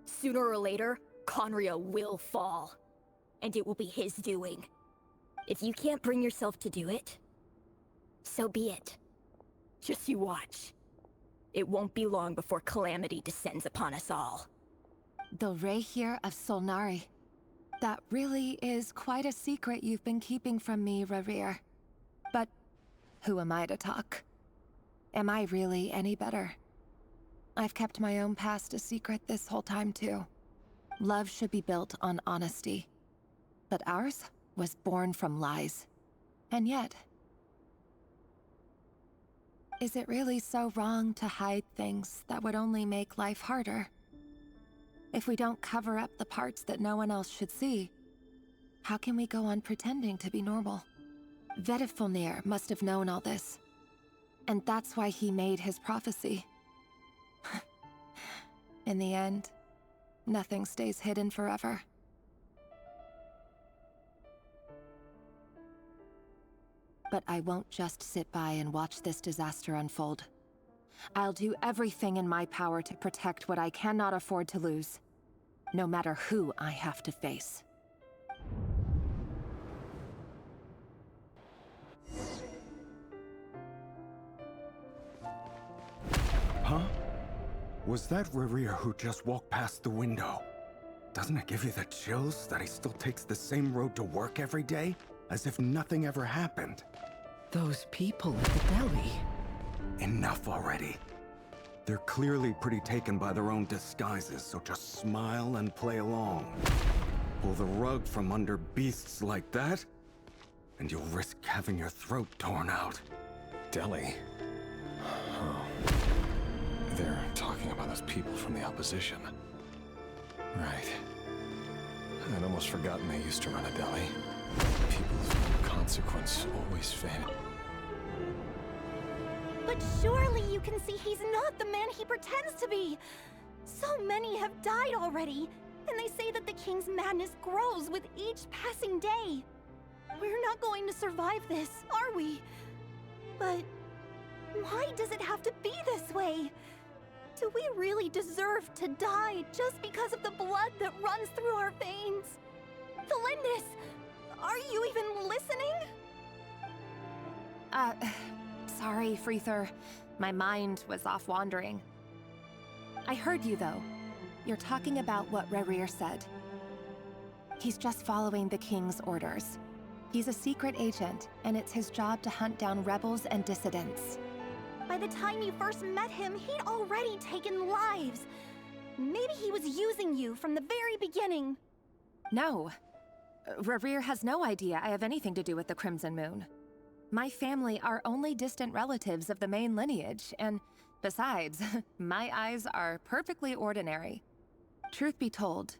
Speaker 1: Sooner or later, Conria will fall. And it will be his doing. If you can't bring yourself to do it, so be it. Just you watch. It won't be long before calamity descends upon us all.
Speaker 14: The Rayrir of Solnari. That really is quite a secret you've been keeping from me, Rayrir. But who am I to talk? Am I really any better? I've kept my own past a secret this whole time too. Love should be built on honesty. But ours was born from lies. And yet, is it really so wrong to hide things that would only make life harder? If we don't cover up the parts that no one else should see, how can we go on pretending to be normal? Vedifulnir must have known all this. And that's why he made his prophecy. In the end, nothing stays hidden forever. But I won't just sit by and watch this disaster unfold. I'll do everything in my power to protect what I cannot afford to lose, no matter who I have to face.
Speaker 15: Huh? Was that Rayrir who just walked past the window? Doesn't it give you the chills that he still takes the same road to work every day? As if nothing ever happened.
Speaker 5: Those people at the deli.
Speaker 15: Enough already. They're clearly pretty taken by their own disguises, so just smile and play along. Pull the rug from under beasts like that, and you'll risk having your throat torn out.
Speaker 13: Deli? Oh. They're talking about those people from the opposition. Right. I'd almost forgotten they used to run a deli. People of consequence always fail.
Speaker 11: But surely you can see he's not the man he pretends to be! So many have died already, and they say that the king's madness grows with each passing day. We're not going to survive this, are we? But why does it have to be this way? Do we really deserve to die just because of the blood that runs through our veins? Thelindis, are you even listening?
Speaker 14: Sorry, Freether. My mind was off wandering. I heard you, though. You're talking about what Rerir said. He's just following the King's orders. He's a secret agent, and it's his job to hunt down rebels and dissidents.
Speaker 11: By the time you first met him, he'd already taken lives. Maybe he was using you from the very beginning.
Speaker 14: No. Rerir has no idea I have anything to do with the Crimson Moon. My family are only distant relatives of the main lineage, and besides, my eyes are perfectly ordinary. Truth be told,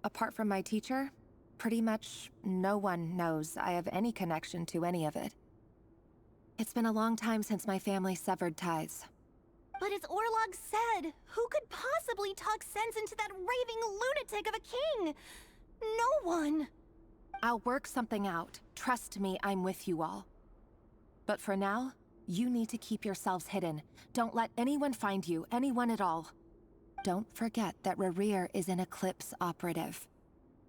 Speaker 14: apart from my teacher, pretty much no one knows I have any connection to any of it. It's been a long time since my family severed ties.
Speaker 11: But as Orlog said, who could possibly talk sense into that raving lunatic of a king? No one.
Speaker 14: I'll work something out. Trust me, I'm with you all. But for now, you need to keep yourselves hidden. Don't let anyone find you, anyone at all. Don't forget that Rerir is an Eclipse operative.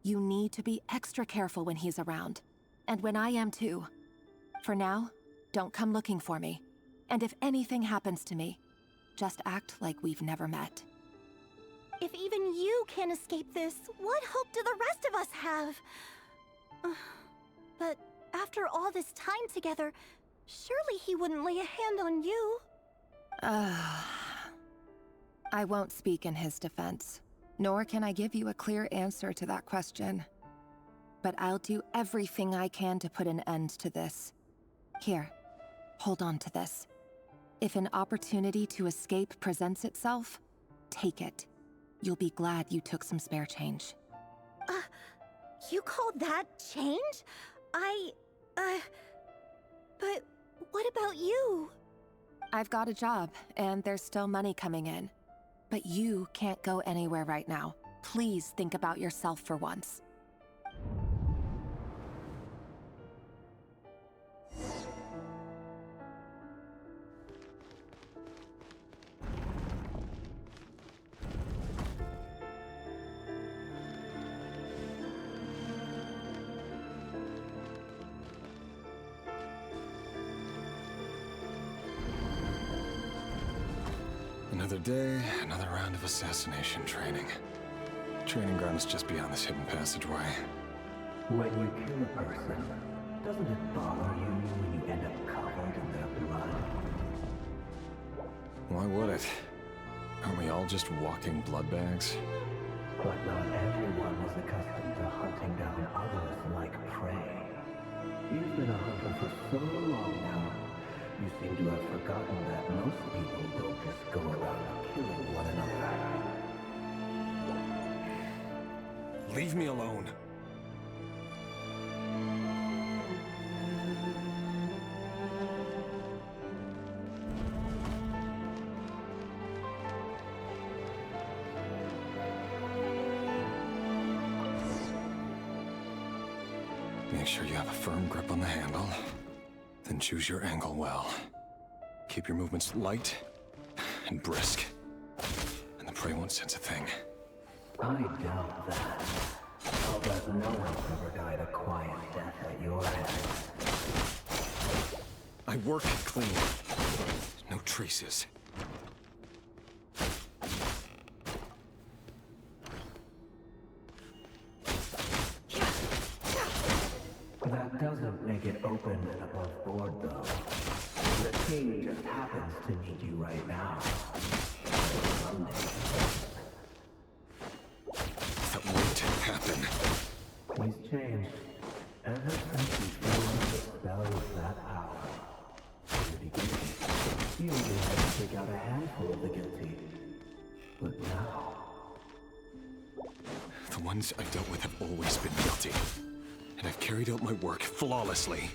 Speaker 14: You need to be extra careful when he's around. And when I am too. For now, don't come looking for me. And if anything happens to me, just act like we've never met.
Speaker 11: If even you can't escape this, what hope do the rest of us have? But after all this time together, surely he wouldn't lay a hand on you.
Speaker 14: I won't speak in his defense, nor can I give you a clear answer to that question. But I'll do everything I can to put an end to this. Here, hold on to this. If an opportunity to escape presents itself, take it. You'll be glad you took some spare change.
Speaker 11: You call that change? But what about you?
Speaker 14: I've got a job, and there's still money coming in. But you can't go anywhere right now. Please think about yourself for once.
Speaker 13: Another day, another round of assassination training. Training ground is just beyond this hidden passageway.
Speaker 7: When you kill a person, doesn't it bother you when you end up covered in their blood?
Speaker 13: Why would it? Aren't we all just walking blood bags?
Speaker 7: But not everyone is accustomed to hunting down others like prey. You've been a hunter for so long now, you seem to have forgotten that most people don't just go around killing one another.
Speaker 13: Leave me alone. Make sure you have a firm grip on the handle. Then choose your angle well. Keep your movements light and brisk. And the prey won't sense a thing.
Speaker 7: I doubt that. I'll bet no one's ever died a quiet death at your hands.
Speaker 13: I work clean. No traces.
Speaker 7: That doesn't make it open and above board, though. The king just happens to need you right now. Someday.
Speaker 13: That won't happen.
Speaker 7: He's changed. Ever since he fell under the spell of that power. In the beginning, he only had to take out a handful of the guilty. But now...
Speaker 13: The ones I've dealt with have always been guilty. And I've carried out my work flawlessly.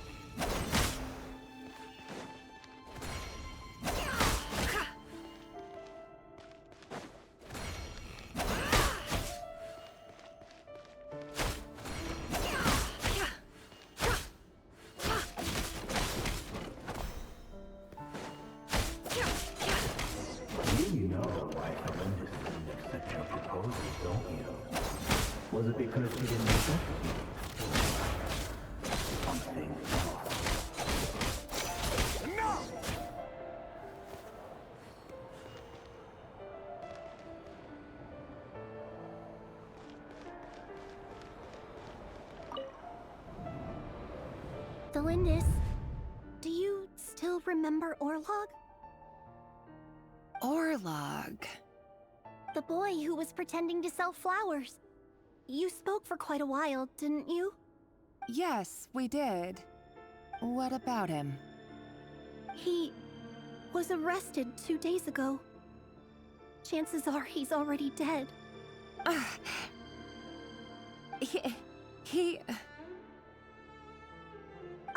Speaker 7: You know why Felinda didn't accept your proposal, don't you? Was it because she didn't accept you? Something else.
Speaker 11: Thelindis, do you still remember Orlog?
Speaker 14: Orlog.
Speaker 11: The boy who was pretending to sell flowers. You spoke for quite a while, didn't you?
Speaker 14: Yes, we did. What about him?
Speaker 11: He was arrested 2 days ago. Chances are he's already dead.
Speaker 14: He...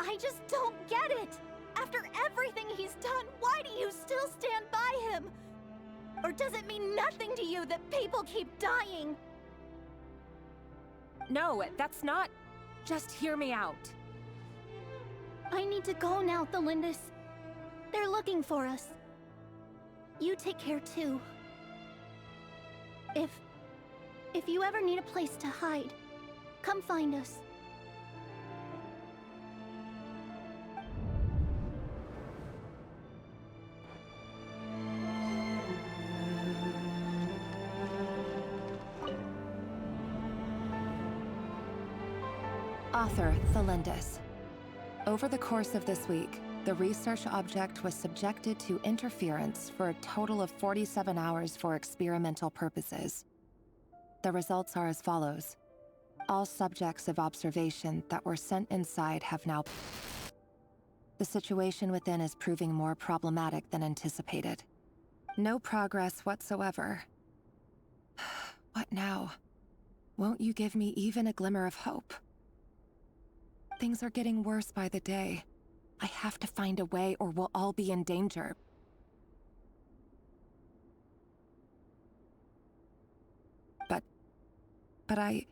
Speaker 11: I just don't get it! After everything he's done, why do you still stand by him? Or does it mean nothing to you that people keep dying?
Speaker 16: No, that's not... Just hear me out.
Speaker 11: I need to go now, Thelindis. They're looking for us. You take care too. If you ever need a place to hide, come find us.
Speaker 14: Author, Thelindis. Over the course of this week, the research object was subjected to interference for a total of 47 hours for experimental purposes. The results are as follows. All subjects of observation that were sent inside have now... The situation within is proving more problematic than anticipated. No progress whatsoever. What now? Won't you give me even a glimmer of hope? Things are getting worse by the day. I have to find a way or we'll all be in danger. But I...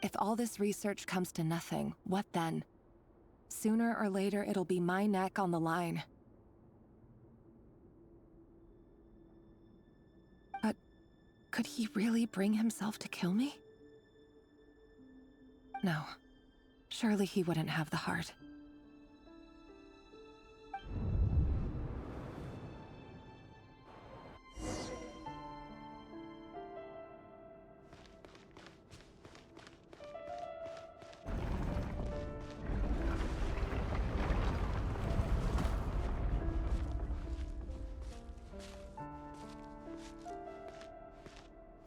Speaker 14: If all this research comes to nothing, what then? Sooner or later, it'll be my neck on the line. But could he really bring himself to kill me? No. Surely he wouldn't have the heart.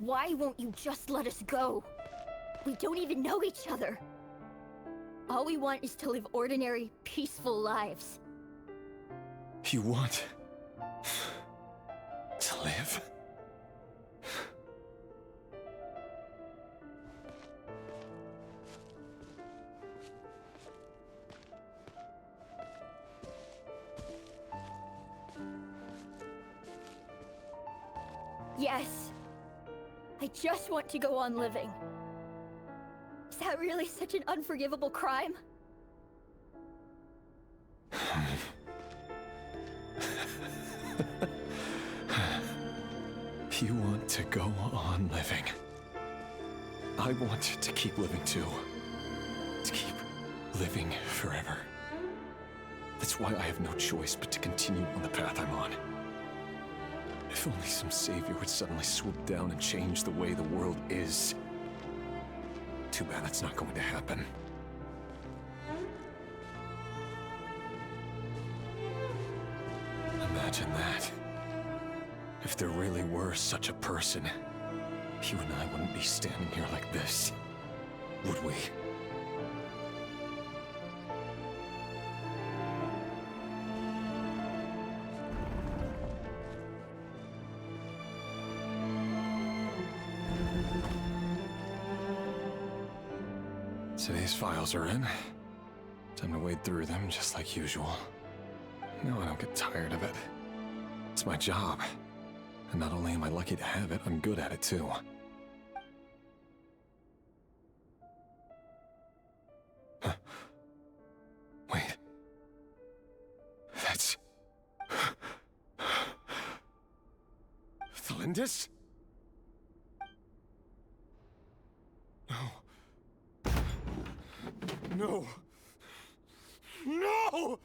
Speaker 11: Why won't you just let us go? We don't even know each other. All we want is to live ordinary, peaceful lives.
Speaker 13: You want... to live?
Speaker 11: Yes. I just want to go on living. Is that really such an unforgivable crime?
Speaker 13: You want to go on living. I want to keep living too. To keep living forever. That's why I have no choice but to continue on the path I'm on. If only some savior would suddenly swoop down and change the way the world is. Too bad that's not going to happen. Imagine that. If there really were such a person, you and I wouldn't be standing here like this, would we? Today's files are in. Time to wade through them just like usual. No, I don't get tired of it. It's my job. And not only am I lucky to have it, I'm good at it too. Huh. Wait. That's... Thelindis? No. No!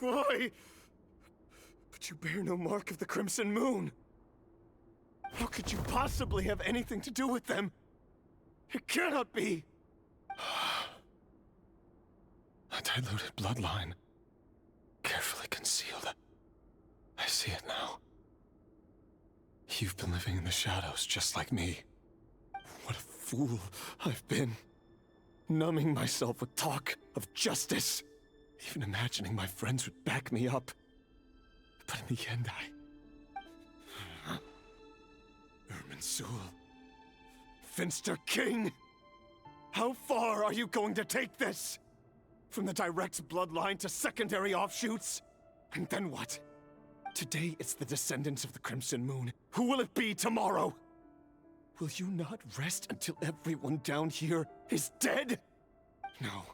Speaker 13: Why? But you bear no mark of the Crimson Moon. How could you possibly have anything to do with them?
Speaker 9: It cannot be! A diluted bloodline. Carefully concealed. I see it now. You've been living in the shadows just like me. What a fool I've been. Numbing myself with talk of justice. Even imagining my friends would back me up. But in the end, Irminsul. Finster King! How far are you going to take this? From the direct bloodline to secondary offshoots? And then what? Today it's the descendants of the Crimson Moon. Who will it be tomorrow? Will you not rest until everyone down here is dead? No.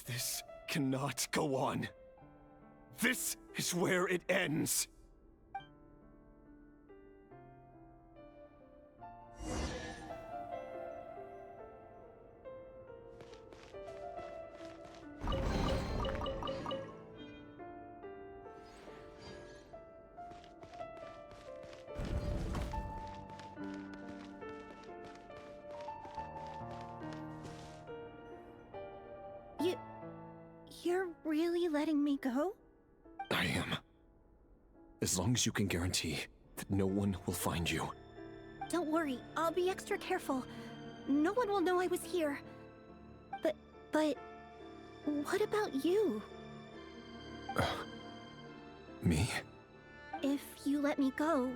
Speaker 9: This cannot go on. This is where it ends.
Speaker 1: You're really letting me go?
Speaker 9: I am. As long as you can guarantee that no one will find you.
Speaker 1: Don't worry, I'll be extra careful. No one will know I was here. But what about you?
Speaker 9: Me?
Speaker 1: If you let me go,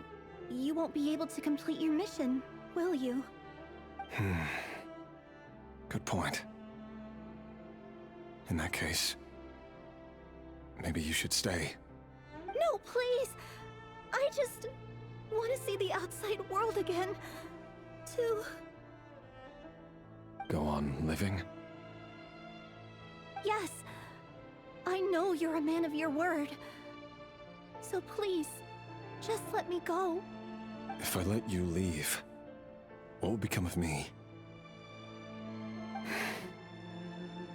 Speaker 1: you won't be able to complete your mission, will you?
Speaker 9: Good point. In that case, maybe you should stay.
Speaker 1: No, please! I just want to see the outside world again. To...
Speaker 9: Go on living?
Speaker 1: Yes. I know you're a man of your word. So please, just let me go.
Speaker 9: If I let you leave, what will become of me?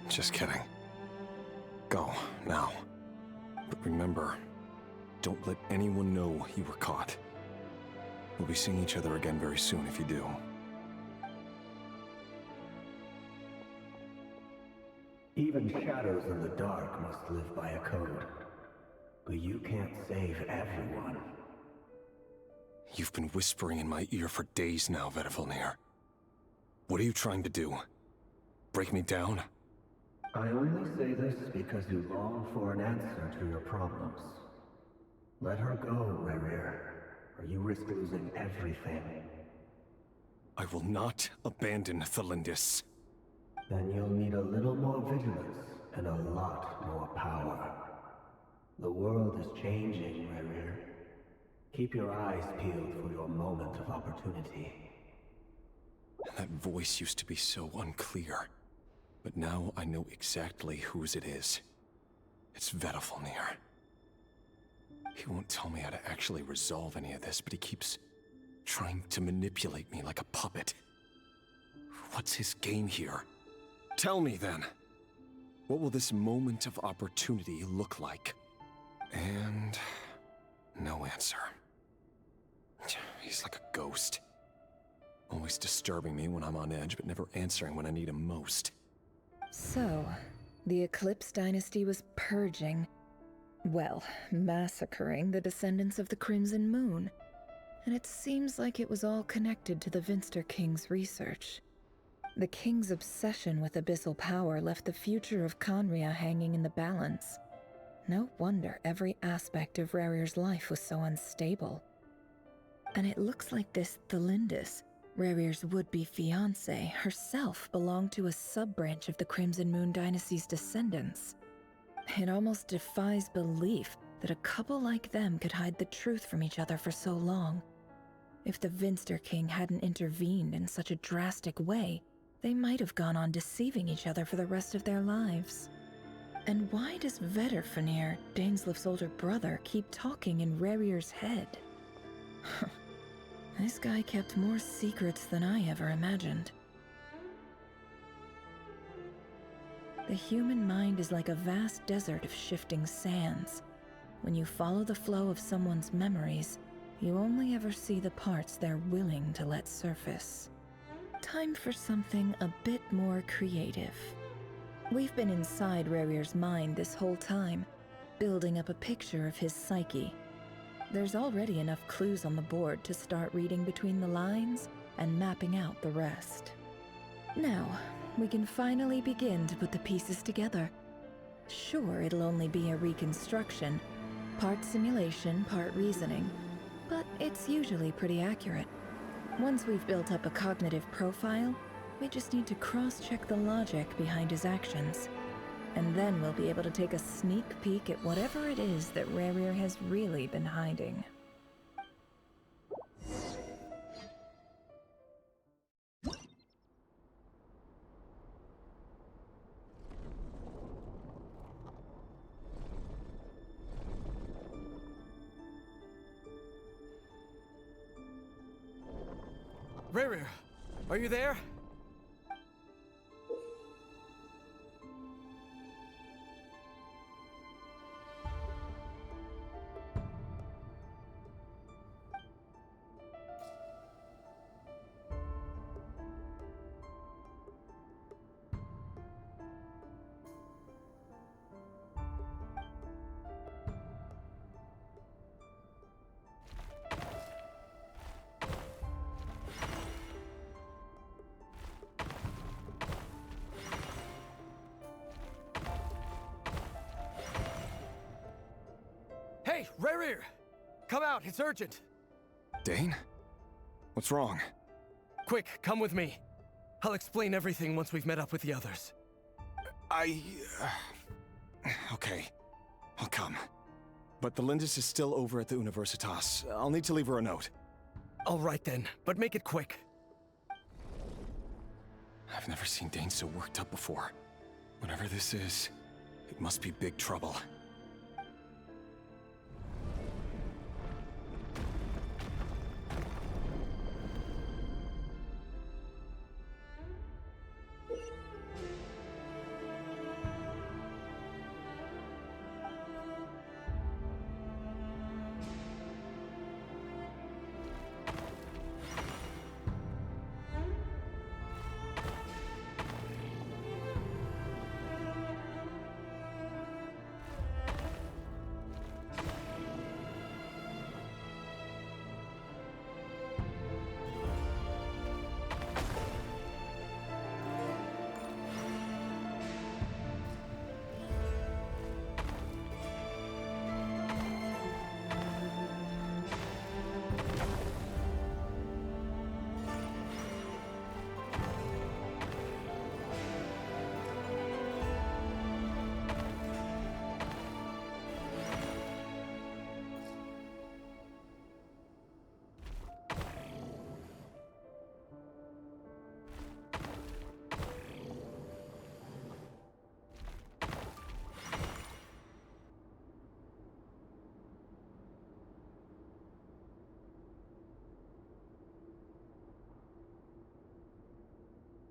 Speaker 9: Just kidding. Go, now. But remember, don't let anyone know you were caught. We'll be seeing each other again very soon if you do.
Speaker 7: Even shadows in the dark must live by a code. But you can't save everyone.
Speaker 9: You've been whispering in my ear for days now, Vedavulnir. What are you trying to do? Break me down?
Speaker 7: I only say this because you long for an answer to your problems. Let her go, Rerir, or you risk losing everything.
Speaker 9: I will not abandon Thelindis.
Speaker 7: Then you'll need a little more vigilance and a lot more power. The world is changing, Rerir. Keep your eyes peeled for your moment of opportunity.
Speaker 9: That voice used to be so unclear. But now I know exactly whose it is. It's Vedavulnir. He won't tell me how to actually resolve any of this, but he keeps trying to manipulate me like a puppet. What's his game here? Tell me then. What will this moment of opportunity look like? And no answer. He's like a ghost. Always disturbing me when I'm on edge, but never answering when I need him most.
Speaker 10: So, the Eclipse Dynasty was purging, well, massacring the descendants of the Crimson Moon. And it seems like it was all connected to the Finster King's research. The King's obsession with abyssal power left the future of Khaenri'ah hanging in the balance. No wonder every aspect of Rerir's life was so unstable. And it looks like this Thelindis, Rerir's would-be fiancée, herself belonged to a sub-branch of the Crimson Moon Dynasty's descendants. It almost defies belief that a couple like them could hide the truth from each other for so long. If the Finster King hadn't intervened in such a drastic way, they might have gone on deceiving each other for the rest of their lives. And why does Vedavulnir, Dainslif's older brother, keep talking in Rerir's head? This guy kept more secrets than I ever imagined. The human mind is like a vast desert of shifting sands. When you follow the flow of someone's memories, you only ever see the parts they're willing to let surface. time for something a bit more creative. We've been inside Rerir's mind this whole time, building up a picture of his psyche. There's already enough clues on the board to start reading between the lines and mapping out the rest. Now, we can finally begin to put the pieces together. Sure, it'll only be a reconstruction, part simulation, part reasoning, but it's usually pretty accurate. Once we've built up a cognitive profile, we just need to cross-check the logic behind his actions. And then we'll be able to take a sneak peek at whatever it is that Rerir has really been hiding.
Speaker 9: Rerir, are you there? Hey, Rerir! Come out, it's urgent!
Speaker 13: Dane? What's wrong?
Speaker 9: Quick, come with me. I'll explain everything once we've met up with the others.
Speaker 13: Okay. I'll come. But the Lindis is still over at the Universitas. I'll need to leave her a note.
Speaker 9: All right then, but make it quick.
Speaker 13: I've never seen Dane so worked up before. Whatever this is, it must be big trouble.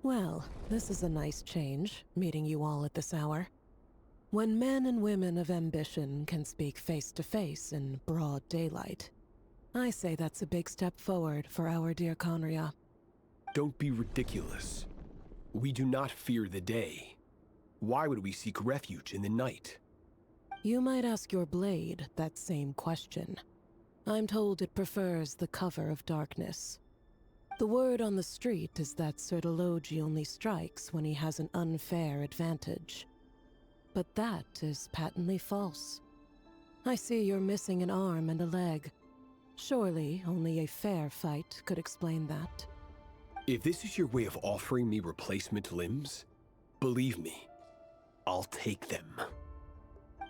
Speaker 17: Well, this is a nice change, meeting you all at this hour. When men and women of ambition can speak face to face in broad daylight, I say that's a big step forward for our dear Conria.
Speaker 18: Don't be ridiculous. We do not fear the day. Why would we seek refuge in the night?
Speaker 17: You might ask your blade that same question. I'm told it prefers the cover of darkness. The word on the street is that Sir Elegy only strikes when he has an unfair advantage. But that is patently false. I see you're missing an arm and a leg. Surely only a fair fight could explain that.
Speaker 18: If this is your way of offering me replacement limbs, believe me, I'll take them.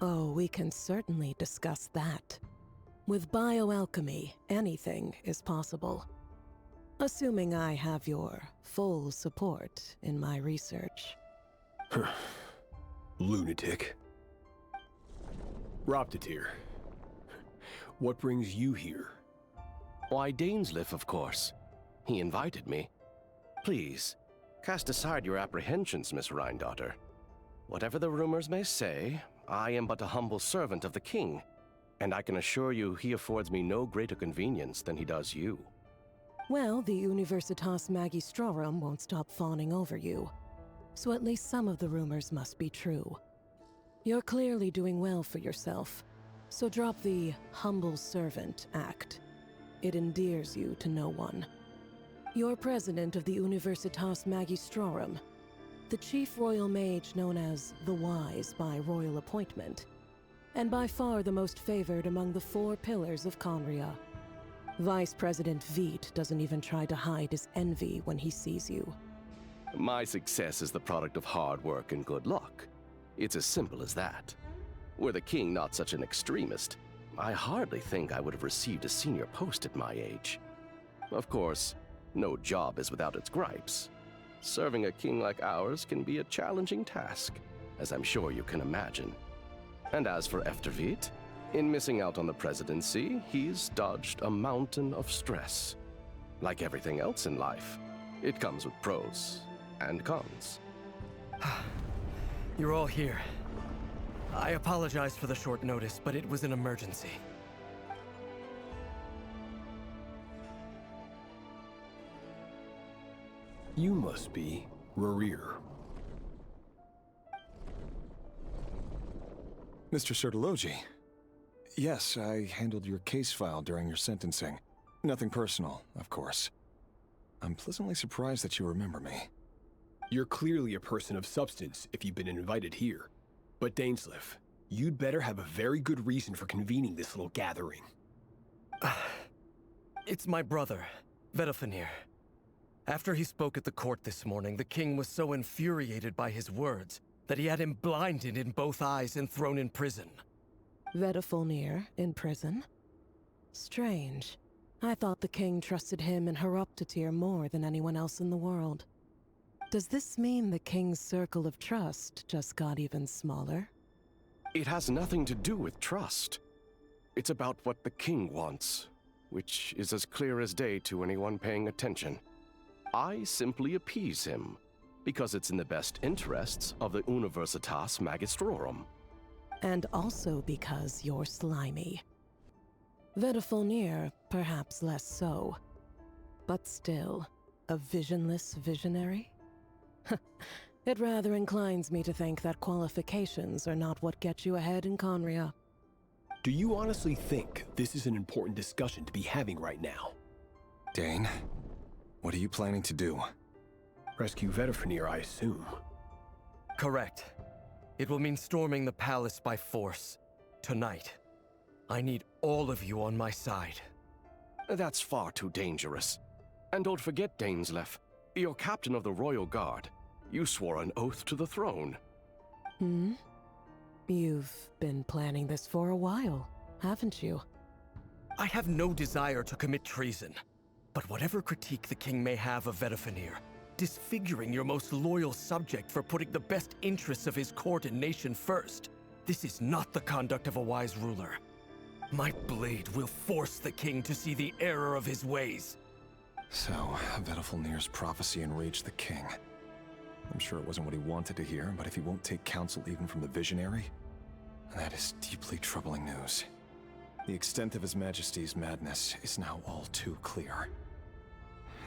Speaker 17: Oh, we can certainly discuss that. With bioalchemy, anything is possible. Assuming I have your full support in my research.
Speaker 18: Lunatic. Roptatir, what brings you here?
Speaker 19: Why, Dainsleif, of course. He invited me. Please, cast aside your apprehensions, Miss Rhindaughter. Whatever the rumors may say, I am but a humble servant of the king, and I can assure you he affords me no greater convenience than he does you.
Speaker 17: Well, the Universitas Magistrorum won't stop fawning over you. So at least some of the rumors must be true. You're clearly doing well for yourself, so drop the humble servant act. It endears you to no one. You're president of the Universitas Magistrorum, the chief royal mage known as the Wise by royal appointment, and by far the most favored among the 4 pillars of Conria. Vice President Veit doesn't even try to hide his envy when he sees you.
Speaker 19: My success is the product of hard work and good luck. It's as simple as that. Were the king not such an extremist, I hardly think I would have received a senior post at my age. Of course, no job is without its gripes. Serving a king like ours can be a challenging task, as I'm sure you can imagine. And as for Efterveit, in missing out on the presidency, he's dodged a mountain of stress. Like everything else in life, it comes with pros and cons.
Speaker 9: You're all here. I apologize for the short notice, but it was an emergency.
Speaker 18: You must be Rerir.
Speaker 13: Mr. Sertologi. Yes, I handled your case file during your sentencing. Nothing personal, of course. I'm pleasantly surprised that you remember me.
Speaker 18: You're clearly a person of substance if you've been invited here. But Dainsleif, you'd better have a very good reason for convening this little gathering.
Speaker 9: It's my brother, Vedalfenir. After he spoke at the court this morning, the king was so infuriated by his words that he had him blinded in both eyes and thrown in prison.
Speaker 17: Vedalfenir in prison? Strange. I thought the king trusted him and Horoptatyr more than anyone else in the world. Does this mean the king's circle of trust just got even smaller?
Speaker 19: It has nothing to do with trust. It's about what the king wants, which is as clear as day to anyone paying attention. I simply appease him, because it's in the best interests of the Universitas Magistrorum.
Speaker 17: And also because you're slimy. Vedalfenir, perhaps less so. But still, a visionless visionary? It rather inclines me to think that qualifications are not what get you ahead in Conria.
Speaker 18: Do you honestly think this is an important discussion to be having right now?
Speaker 13: Dane, what are you planning to do?
Speaker 18: Rescue Vedalfenir, I assume.
Speaker 9: Correct. It will mean storming the palace by force. Tonight. I need all of you on my side.
Speaker 19: That's far too dangerous. And don't forget, Dainsleif, you're captain of the Royal Guard. You swore an oath to the throne.
Speaker 17: Hmm? You've been planning this for a while, haven't you?
Speaker 9: I have no desire to commit treason. But whatever critique the king may have of Vedalfenir, disfiguring your most loyal subject for putting the best interests of his court and nation first, this is not the conduct of a wise ruler. My blade will force the king to see the error of his ways.
Speaker 13: So, Vedalfenir's prophecy enraged the king. I'm sure it wasn't what he wanted to hear, but if he won't take counsel even from the visionary, that is deeply troubling news. The extent of His Majesty's madness is now all too clear.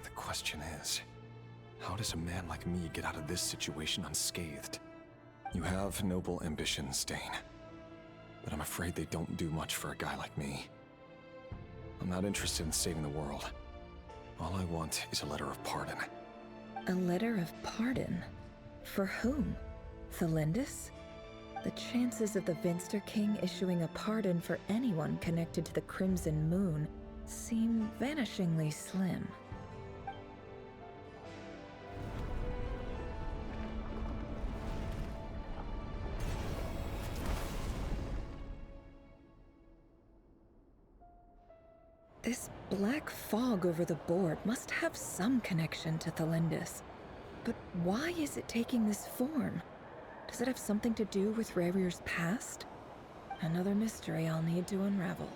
Speaker 13: The question is, how does a man like me get out of this situation unscathed? You have noble ambitions, Dane, but I'm afraid they don't do much for a guy like me. I'm not interested in saving the world. All I want is a letter of pardon.
Speaker 10: A letter of pardon? For whom? Thelindis? The chances of the Vinster King issuing a pardon for anyone connected to the Crimson Moon seem vanishingly slim. This black fog over the board must have some connection to Thelindis. But why is it taking this form? Does it have something to do with Rerir's past? Another mystery I'll need to unravel.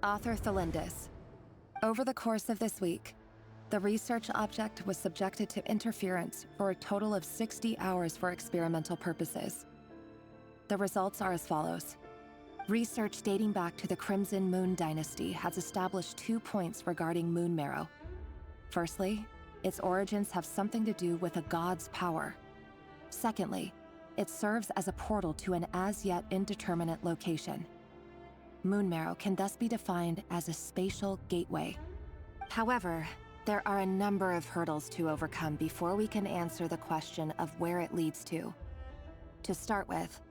Speaker 14: Author Thelindis. Over the course of this week, the research object was subjected to interference for a total of 60 hours for experimental purposes. The results are as follows. Research dating back to the Crimson Moon Dynasty has established 2 points regarding moon marrow. Firstly, its origins have something to do with a god's power. Secondly, it serves as a portal to an as-yet indeterminate location. Moon marrow can thus be defined as a spatial gateway. However, there are a number of hurdles to overcome before we can answer the question of where it leads to. To start with,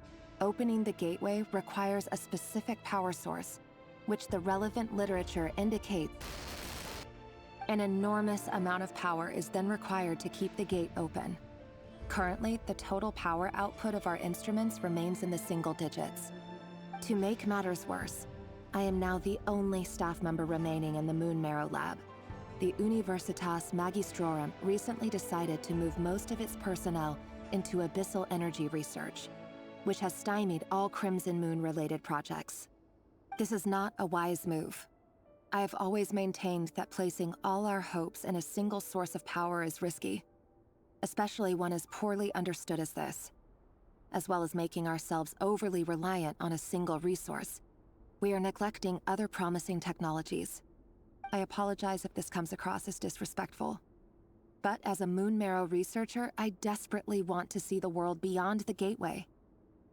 Speaker 14: opening the gateway requires a specific power source, which the relevant literature indicates. An enormous amount of power is then required to keep the gate open. Currently, the total power output of our instruments remains in the single digits. To make matters worse, I am now the only staff member remaining in the Moon Marrow lab. The Universitas Magistrorum recently decided to move most of its personnel into abyssal energy research, which has stymied all Crimson Moon-related projects. This is not a wise move. I have always maintained that placing all our hopes in a single source of power is risky, especially one as poorly understood as this. As well as making ourselves overly reliant on a single resource, we are neglecting other promising technologies. I apologize if this comes across as disrespectful. But as a Moon Marrow researcher, I desperately want to see the world beyond the gateway.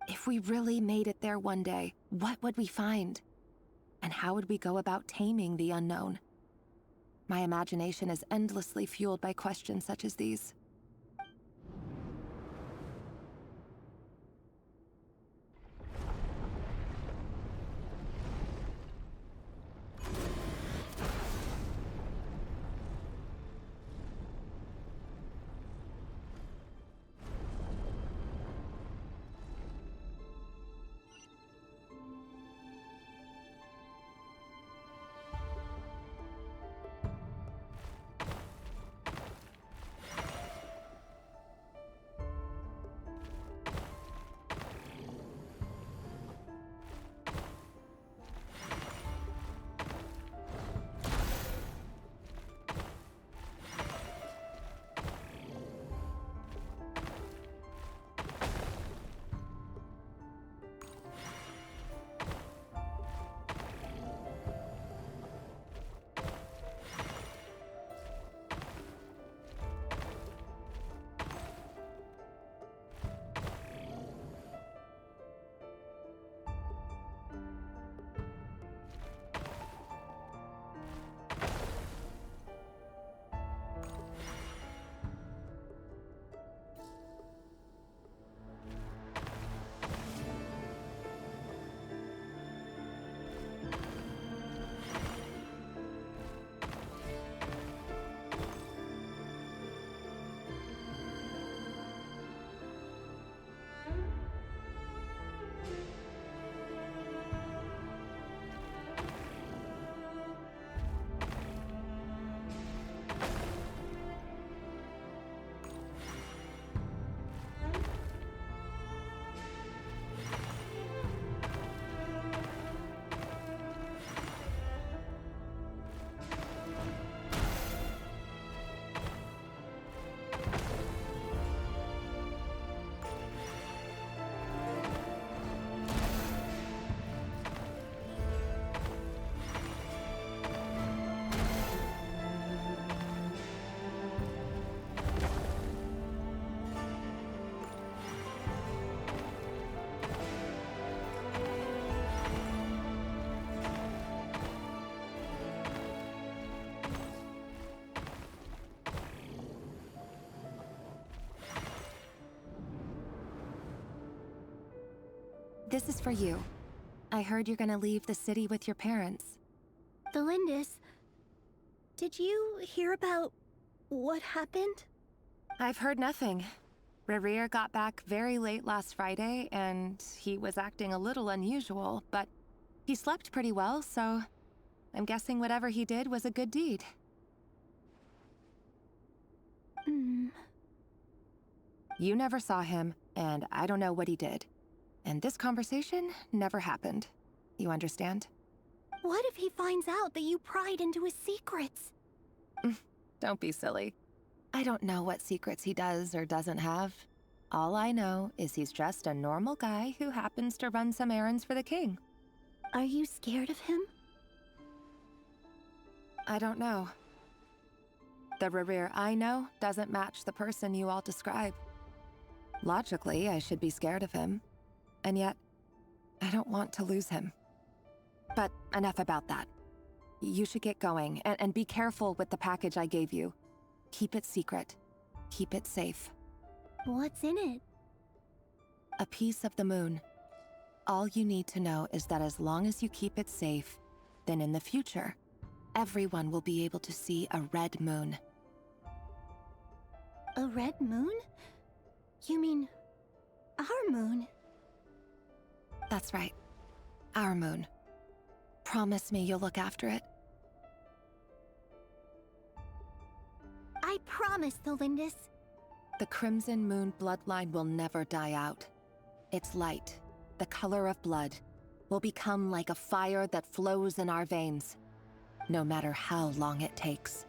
Speaker 14: If we really made it there one day, what would we find? And how would we go about taming the unknown? My imagination is endlessly fueled by questions such as these. This is for you. I heard you're gonna leave the city with your parents.
Speaker 11: Thelindis, did you hear about what happened?
Speaker 14: I've heard nothing. Rerir got back very late last Friday, and he was acting a little unusual, but he slept pretty well, so I'm guessing whatever he did was a good deed. You never saw him, and I don't know what he did. And this conversation never happened. You understand?
Speaker 16: What if he finds out that you pried into his secrets?
Speaker 14: Don't be silly. I don't know what secrets he does or doesn't have. All I know is he's just a normal guy who happens to run some errands for the king.
Speaker 16: Are you scared of him?
Speaker 14: I don't know. The Rerir I know doesn't match the person you all describe. Logically, I should be scared of him. And yet, I don't want to lose him. But enough about that. You should get going, and be careful with the package I gave you. Keep it secret. Keep it safe.
Speaker 16: What's in it?
Speaker 14: A piece of the moon. All you need to know is that as long as you keep it safe, then in the future, everyone will be able to see a red moon.
Speaker 16: A red moon? You mean our moon?
Speaker 14: That's right. Our moon. Promise me you'll look after it.
Speaker 16: I promise, Thelindis.
Speaker 14: The Crimson Moon bloodline will never die out. Its light, the color of blood, will become like a fire that flows in our veins, no matter how long it takes.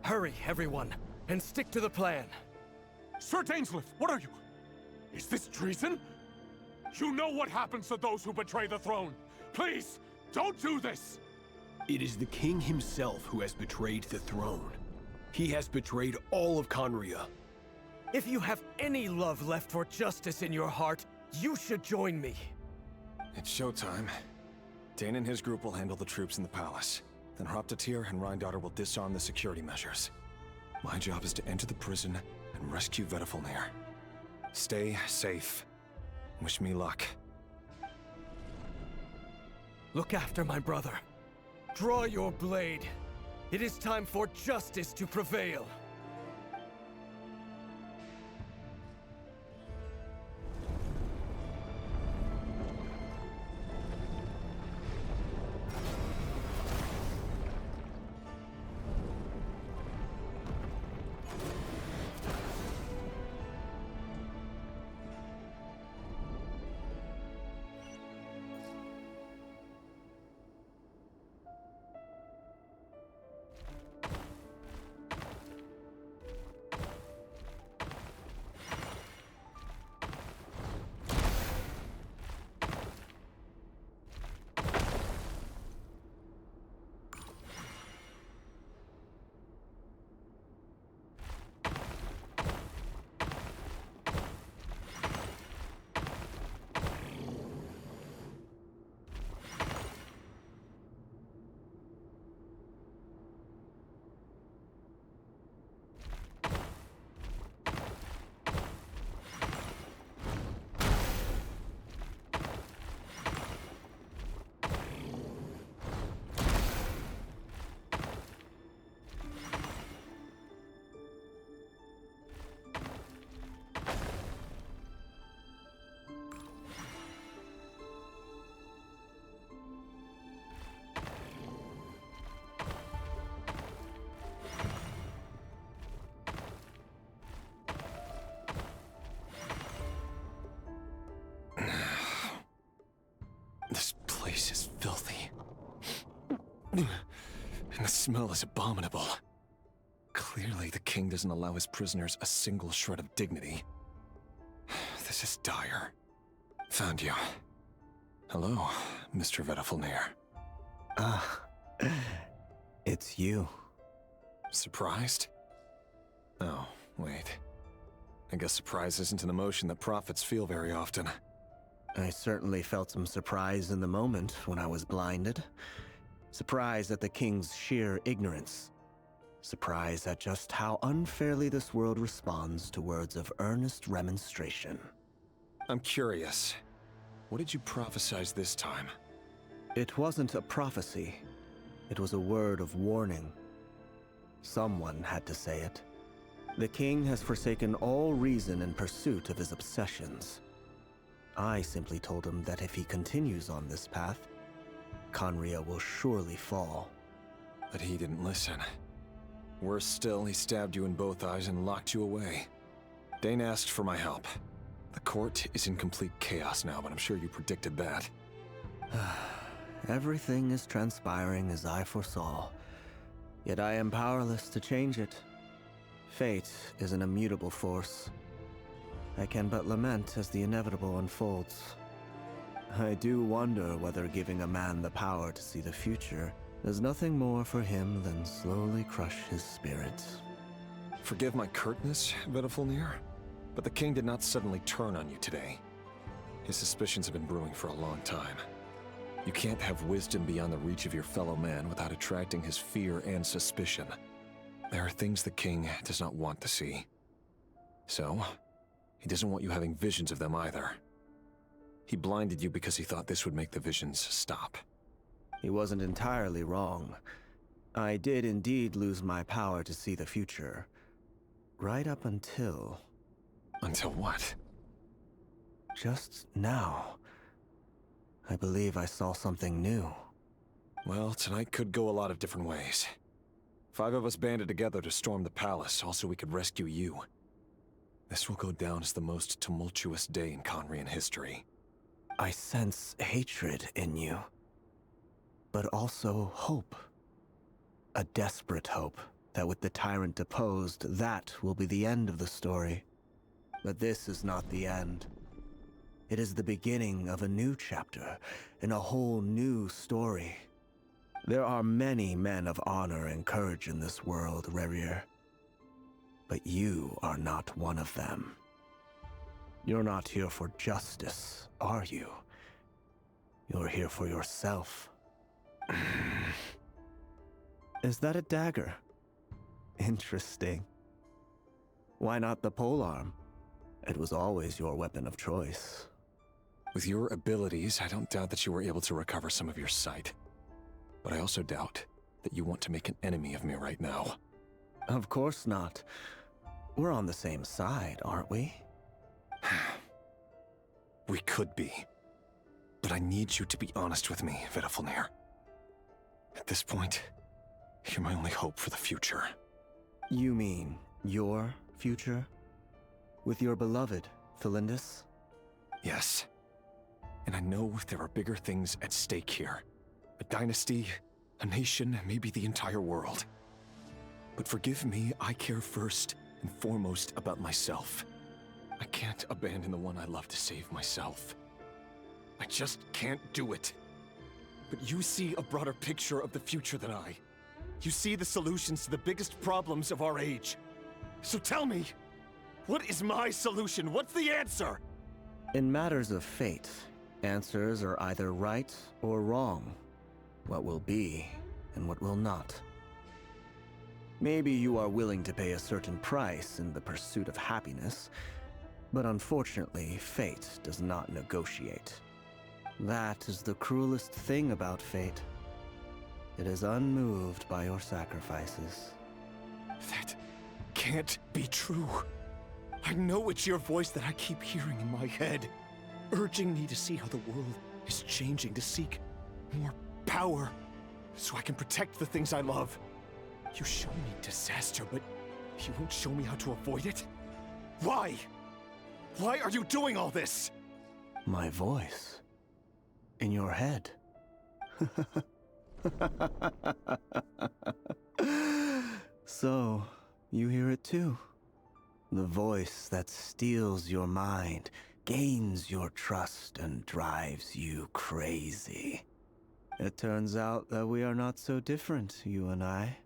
Speaker 20: Hurry, everyone, and stick to the plan.
Speaker 21: Sir Dainsleif, what are you? Is this treason? You know what happens to those who betray the throne. Please, don't do this!
Speaker 18: It is the king himself who has betrayed the throne. He has betrayed all of Conria.
Speaker 20: If you have any love left for justice in your heart, you should join me.
Speaker 13: It's showtime. Dane and his group will handle the troops in the palace. Then Hraptatir and Rheindotter will disarm the security measures. My job is to enter the prison and rescue Vedifalnir. Stay safe. Wish me luck.
Speaker 20: Look after my brother. Draw your blade. It is time for justice to prevail.
Speaker 13: This place is filthy. And the smell is abominable. Clearly, the king doesn't allow his prisoners a single shred of dignity. This is dire. Found you. Hello, Mr. Vedafulnir.
Speaker 7: It's you.
Speaker 13: Surprised? Oh, wait. I guess surprise isn't an emotion that prophets feel very often.
Speaker 7: I certainly felt some surprise in the moment when I was blinded. Surprise at the king's sheer ignorance. Surprise at just how unfairly this world responds to words of earnest remonstration.
Speaker 13: I'm curious. What did you prophesize this time?
Speaker 7: It wasn't a prophecy. It was a word of warning. Someone had to say it. The king has forsaken all reason in pursuit of his obsessions. I simply told him that if he continues on this path, Conria will surely fall.
Speaker 13: But he didn't listen. Worse still, he stabbed you in both eyes and locked you away. Dane asked for my help. The court is in complete chaos now, but I'm sure you predicted that.
Speaker 7: Everything is transpiring as I foresaw, yet I am powerless to change it. Fate is an immutable force. I can but lament as the inevitable unfolds. I do wonder whether giving a man the power to see the future does nothing more for him than slowly crush his spirit.
Speaker 13: Forgive my curtness, Vedafulnir, but the king did not suddenly turn on you today. His suspicions have been brewing for a long time. You can't have wisdom beyond the reach of your fellow man without attracting his fear and suspicion. There are things the king does not want to see. So, he doesn't want you having visions of them either. He blinded you because he thought this would make the visions stop.
Speaker 7: He wasn't entirely wrong. I did indeed lose my power to see the future. Right up until...
Speaker 13: Until what?
Speaker 7: Just now. I believe I saw something new.
Speaker 13: Well, tonight could go a lot of different ways. 5 of us banded together to storm the palace, also we could rescue you. This will go down as the most tumultuous day in Conrian history.
Speaker 7: I sense hatred in you, but also hope. A desperate hope that with the tyrant deposed, that will be the end of the story. But this is not the end. It is the beginning of a new chapter, in a whole new story. There are many men of honor and courage in this world, Rerir. But you are not one of them. You're not here for justice, are you? You're here for yourself. Is that a dagger? Interesting. Why not the polearm? It was always your weapon of choice.
Speaker 13: With your abilities, I don't doubt that you were able to recover some of your sight. But I also doubt that you want to make an enemy of me right now.
Speaker 6: Of course not. We're on the same side, aren't we?
Speaker 13: We could be. But I need you to be honest with me, Vedafilnir. At this point, you're my only hope for the future.
Speaker 6: You mean your future? With your beloved, Thelindis?
Speaker 13: Yes. And I know there are bigger things at stake here. A dynasty, a nation, maybe the entire world. But forgive me, I care first and foremost about myself. I can't abandon the one I love to save myself. I just can't do it. But you see a broader picture of the future than I. You see the solutions to the biggest problems of our age. So tell me, what is my solution? What's the answer?
Speaker 6: In matters of fate, answers are either right or wrong. What will be and what will not. Maybe you are willing to pay a certain price in the pursuit of happiness, but unfortunately, fate does not negotiate. That is the cruelest thing about fate. It is unmoved by your sacrifices.
Speaker 13: That can't be true. I know it's your voice that I keep hearing in my head, urging me to see how the world is changing, to seek more power, so I can protect the things I love. You show me disaster, but you won't show me how to avoid it? Why? Why are you doing all this?
Speaker 6: My voice. In your head. So, you hear it too? The voice that steals your mind, gains your trust, and drives you crazy. It turns out that we are not so different, you and I.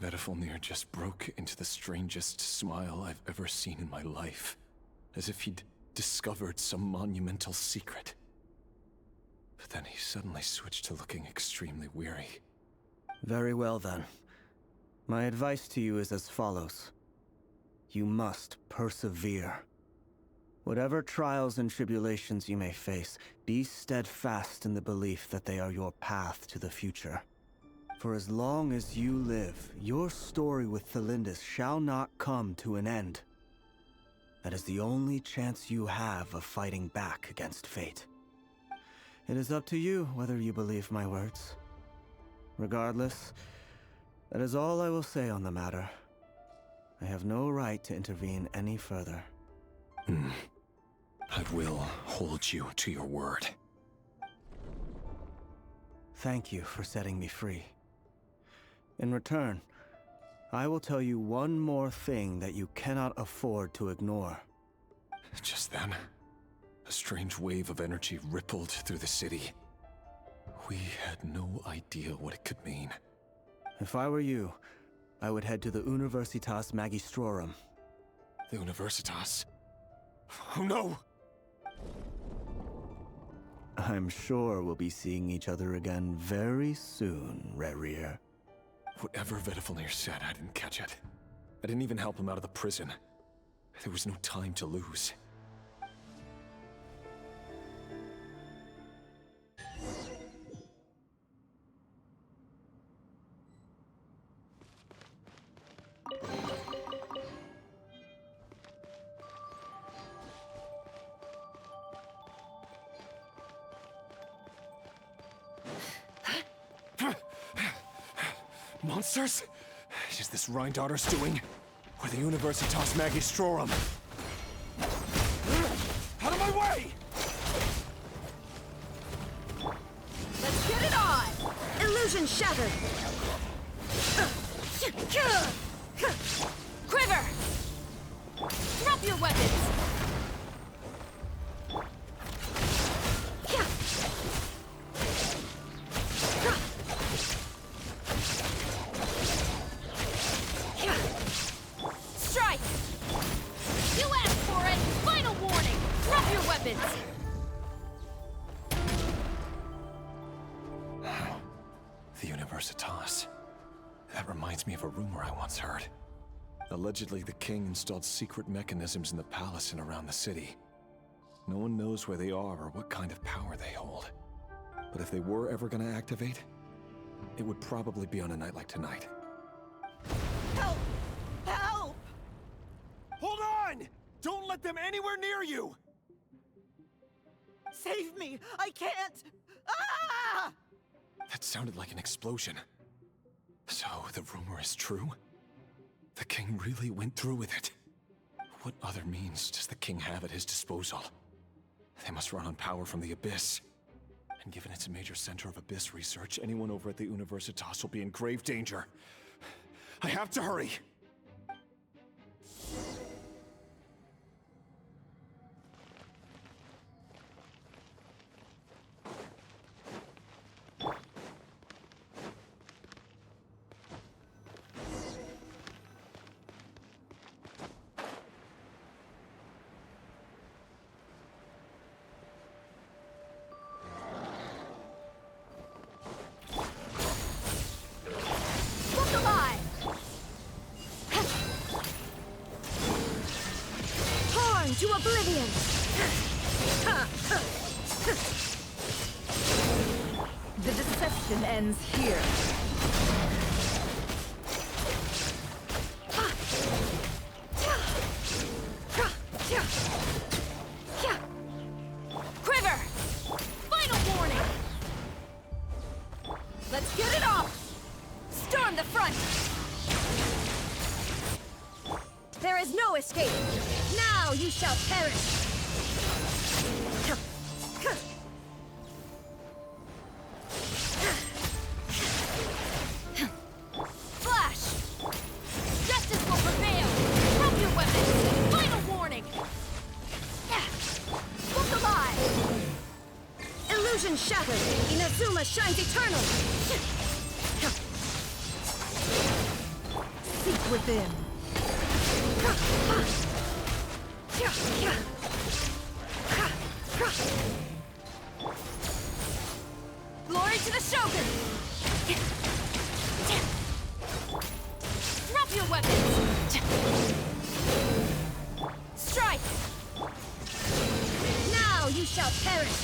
Speaker 13: Vedafilnir just broke into the strangest smile I've ever seen in my life, as if he'd discovered some monumental secret. But then he suddenly switched to looking extremely weary.
Speaker 6: Very well then. My advice to you is as follows. You must persevere. Whatever trials and tribulations you may face, be steadfast in the belief that they are your path to the future. For as long as you live, your story with Thelindis shall not come to an end. That is the only chance you have of fighting back against fate. It is up to you whether you believe my words. Regardless, that is all I will say on the matter. I have no right to intervene any further.
Speaker 13: I will hold you to your word.
Speaker 6: Thank you for setting me free. In return, I will tell you one more thing that you cannot afford to ignore.
Speaker 13: Just then, a strange wave of energy rippled through the city. We had no idea what it could mean.
Speaker 6: If I were you, I would head to the Universitas Magistrorum.
Speaker 13: The Universitas? Oh no!
Speaker 6: I'm sure we'll be seeing each other again very soon, Rerir.
Speaker 13: Whatever Vedafilnir said, I didn't catch it. I didn't even help him out of the prison. There was no time to lose. Monsters? Is this Rhindaughter's doing? Or the Universitas Magistrorum? Out of my way!
Speaker 22: Let's get it on! Illusion shattered! Quiver! Drop your weapons! Strike! You asked for it! Final warning! Drop your weapons!
Speaker 13: The Universitas. That reminds me of a rumor I once heard. Allegedly, the king installed secret mechanisms in the palace and around the city. No one knows where they are or what kind of power they hold. But if they were ever gonna activate, it would probably be on a night like tonight.
Speaker 20: Help! Help! Hold on! Don't let them anywhere near you! Save me! I can't! Ah!
Speaker 13: That sounded like an explosion. So, the rumor is true? The king really went through with it. What other means does the king have at his disposal? They must run on power from the Abyss. And given it's a major center of Abyss research, anyone over at the Universitas will be in grave danger. I have to hurry!
Speaker 22: To oblivion!
Speaker 10: The deception ends here.
Speaker 22: Quiver! Final warning! Let's get it off! Storm the front! There is no escape! Now you shall perish! Flash! Justice will prevail! Drop your weapons! Final warning! Look alive! Illusion shattered! Inazuma shines eternal!
Speaker 10: Seek within.
Speaker 22: Glory to the Shogun! Drop your weapons! Strike! Now you shall perish!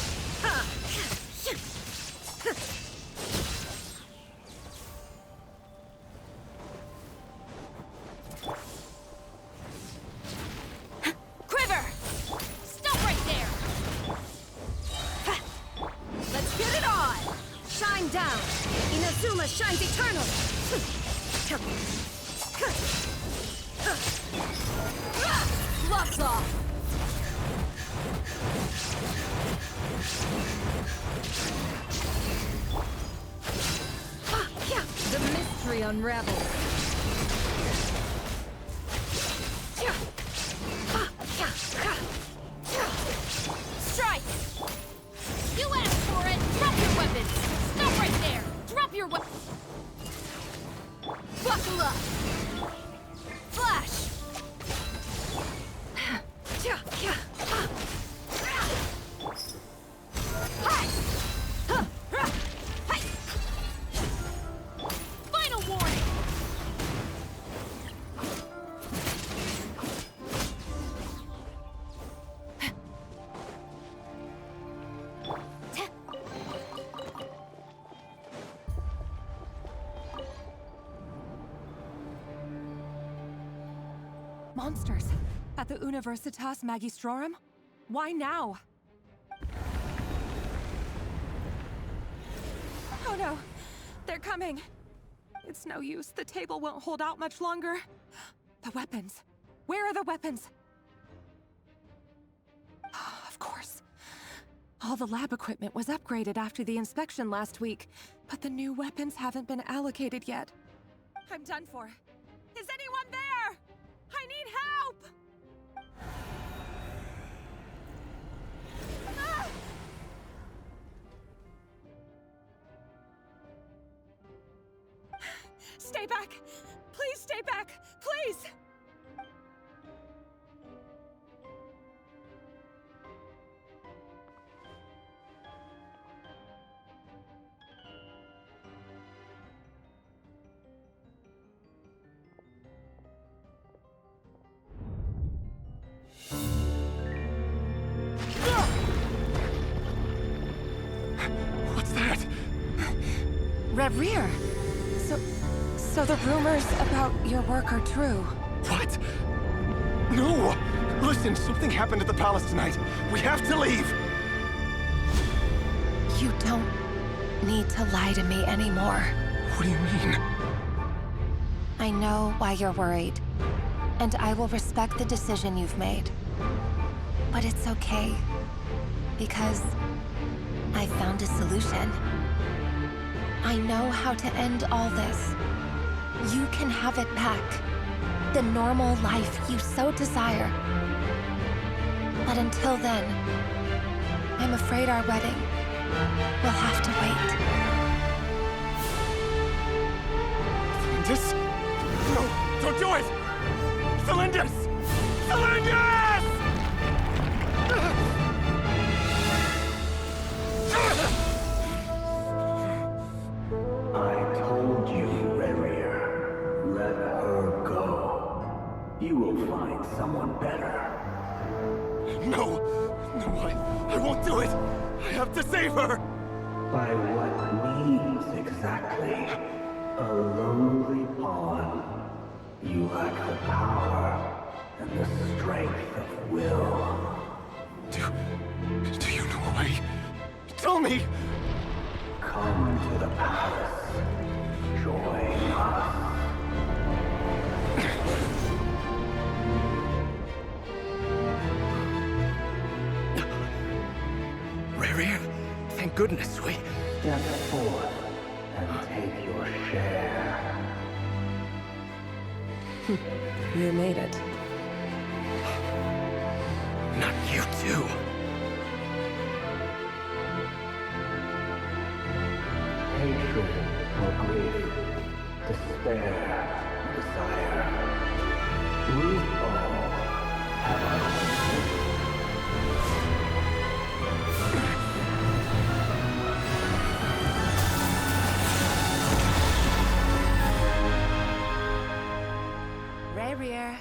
Speaker 22: Quiver! Stop right there! Let's get it on! Shine down! Inazuma shines eternal! Gloves off!
Speaker 10: The mystery unravels.
Speaker 22: Strike! You asked for it! Drop your weapons! Stop right there! Drop your weapon! Buckle up! Flash! Final warning!
Speaker 14: Monsters! At the Universitas Magistrorum? Why now? Oh no! They're coming! It's no use. The table won't hold out much longer. The weapons. Where are the weapons? Of course. All the lab equipment was upgraded after the inspection last week, but the new weapons haven't been allocated yet. I'm done for. Is anyone there? I need help! Ah! Stay back! Please stay back! Please! Reverie! So the rumors about your work are true.
Speaker 15: What? No! Listen, something happened at the palace tonight. We have to leave!
Speaker 14: You don't need to lie to me anymore.
Speaker 15: What do you mean?
Speaker 14: I know why you're worried, and I will respect the decision you've made. But it's okay, because I found a solution. I know how to end all this. You can have it back. The normal life you so desire. But until then, I'm afraid our wedding will have to wait.
Speaker 15: Celindus? No, don't do it! Celindus! Celindus!
Speaker 7: I told you, Reverie. Let her go. You will find someone better.
Speaker 15: No! No, I won't do it! I have to save her!
Speaker 7: By what means exactly? A lowly pawn. You lack the power and the strength of will.
Speaker 15: Do you know why? Tell me!
Speaker 7: Come to the palace. Join us.
Speaker 15: Reverie, thank goodness we...
Speaker 7: Step forth and take your share.
Speaker 10: You made it.
Speaker 15: Not you too.
Speaker 7: Hatred or grief, despair, desire. We all have our own.
Speaker 14: Reverie.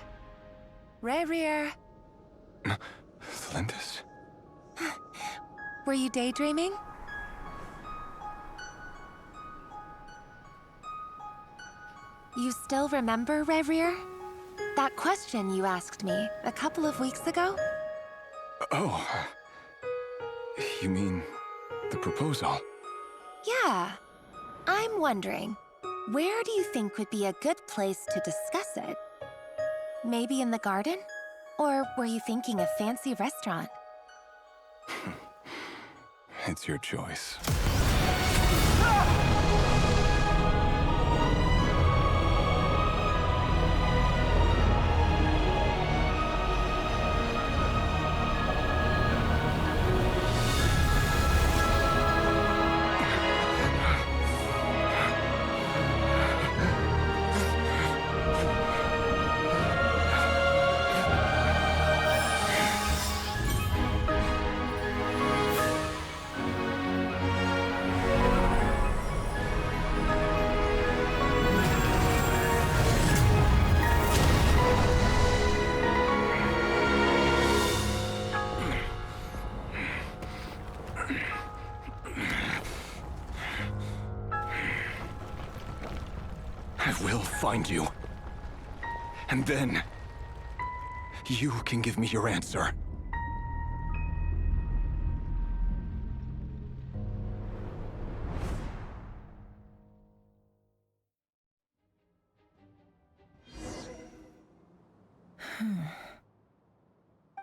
Speaker 14: Reverie.
Speaker 13: Celindus?
Speaker 14: Were you daydreaming? You still remember, Reverie? That question you asked me a couple of weeks ago?
Speaker 13: Oh. You mean the proposal?
Speaker 14: Yeah. I'm wondering, where do you think would be a good place to discuss it? Maybe in the garden? Or were you thinking a fancy restaurant?
Speaker 13: It's your choice. I will find you. And then... you can give me your answer.